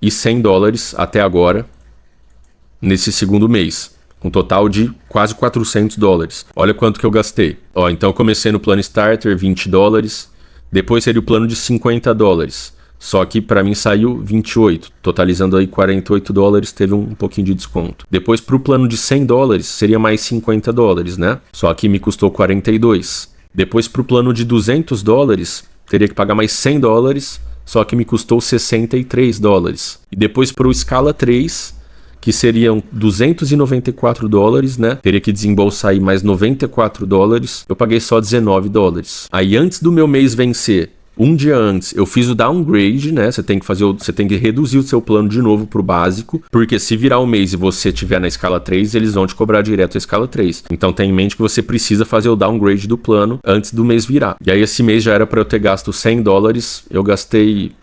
e $100 até agora nesse segundo mês, um total de quase $400. Olha quanto que eu gastei. Ó, então eu comecei no plano Starter, $20. Depois seria o plano de $50. Só que para mim saiu 28, totalizando aí $48, teve um pouquinho de desconto. Depois para o plano de $100 seria mais $50, né? Só que me custou 42. Depois para o plano de $200 teria que pagar mais $100, só que me custou $63. E depois para o escala 3, que seriam $294, né? Teria que desembolsar aí mais $94, eu paguei só $19. Aí antes do meu mês vencer, um dia antes, eu fiz o downgrade, né? Você tem que reduzir o seu plano de novo pro básico, porque se virar o mês e você estiver na escala 3, eles vão te cobrar direto a escala 3. Então tenha em mente que você precisa fazer o downgrade do plano antes do mês virar. E aí esse mês já era para eu ter gasto $100, eu gastei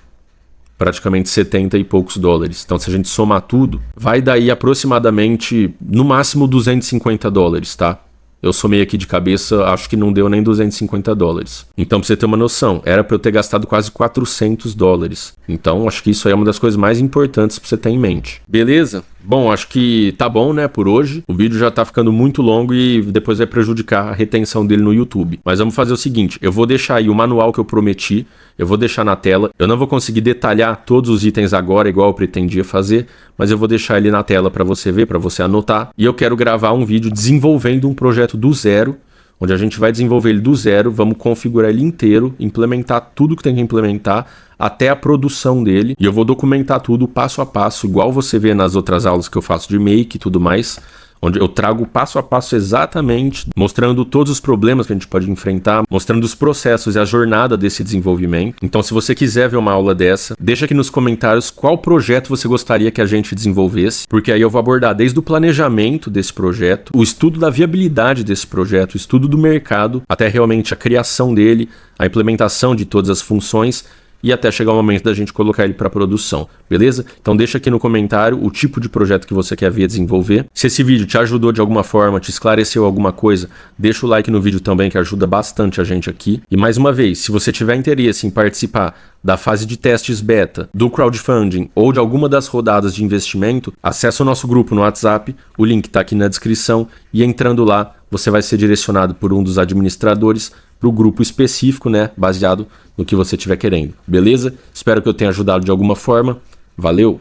praticamente 70 e poucos dólares. Então, se a gente somar tudo, vai daí aproximadamente, no máximo, $250, tá? Eu somei aqui de cabeça, acho que não deu nem $250. Então, pra você ter uma noção, era pra eu ter gastado quase $400. Então, acho que isso aí é uma das coisas mais importantes pra você ter em mente. Beleza? Bom, acho que tá bom, né, por hoje. O vídeo já tá ficando muito longo e depois vai prejudicar a retenção dele no YouTube. Mas vamos fazer o seguinte, eu vou deixar aí o manual que eu prometi, eu vou deixar na tela. Eu não vou conseguir detalhar todos os itens agora, igual eu pretendia fazer, mas eu vou deixar ele na tela para você ver, para você anotar. E eu quero gravar um vídeo desenvolvendo um projeto do zero, onde a gente vai desenvolver ele do zero, vamos configurar ele inteiro, implementar tudo que tem que implementar, até a produção dele. E eu vou documentar tudo passo a passo, igual você vê nas outras aulas que eu faço de Make e tudo mais, onde eu trago passo a passo exatamente, mostrando todos os problemas que a gente pode enfrentar, mostrando os processos e a jornada desse desenvolvimento. Então, se você quiser ver uma aula dessa, deixa aqui nos comentários qual projeto você gostaria que a gente desenvolvesse, porque aí eu vou abordar desde o planejamento desse projeto, o estudo da viabilidade desse projeto, o estudo do mercado, até realmente a criação dele, a implementação de todas as funções, e até chegar o momento da gente colocar ele para produção, beleza? Então deixa aqui no comentário o tipo de projeto que você quer ver desenvolver. Se esse vídeo te ajudou de alguma forma, te esclareceu alguma coisa, deixa o like no vídeo também, que ajuda bastante a gente aqui. E mais uma vez, se você tiver interesse em participar da fase de testes beta, do crowdfunding ou de alguma das rodadas de investimento, acessa o nosso grupo no WhatsApp, o link está aqui na descrição, e entrando lá, você vai ser direcionado por um dos administradores para o grupo específico, né, baseado no que você estiver querendo, beleza? Espero que eu tenha ajudado de alguma forma. Valeu!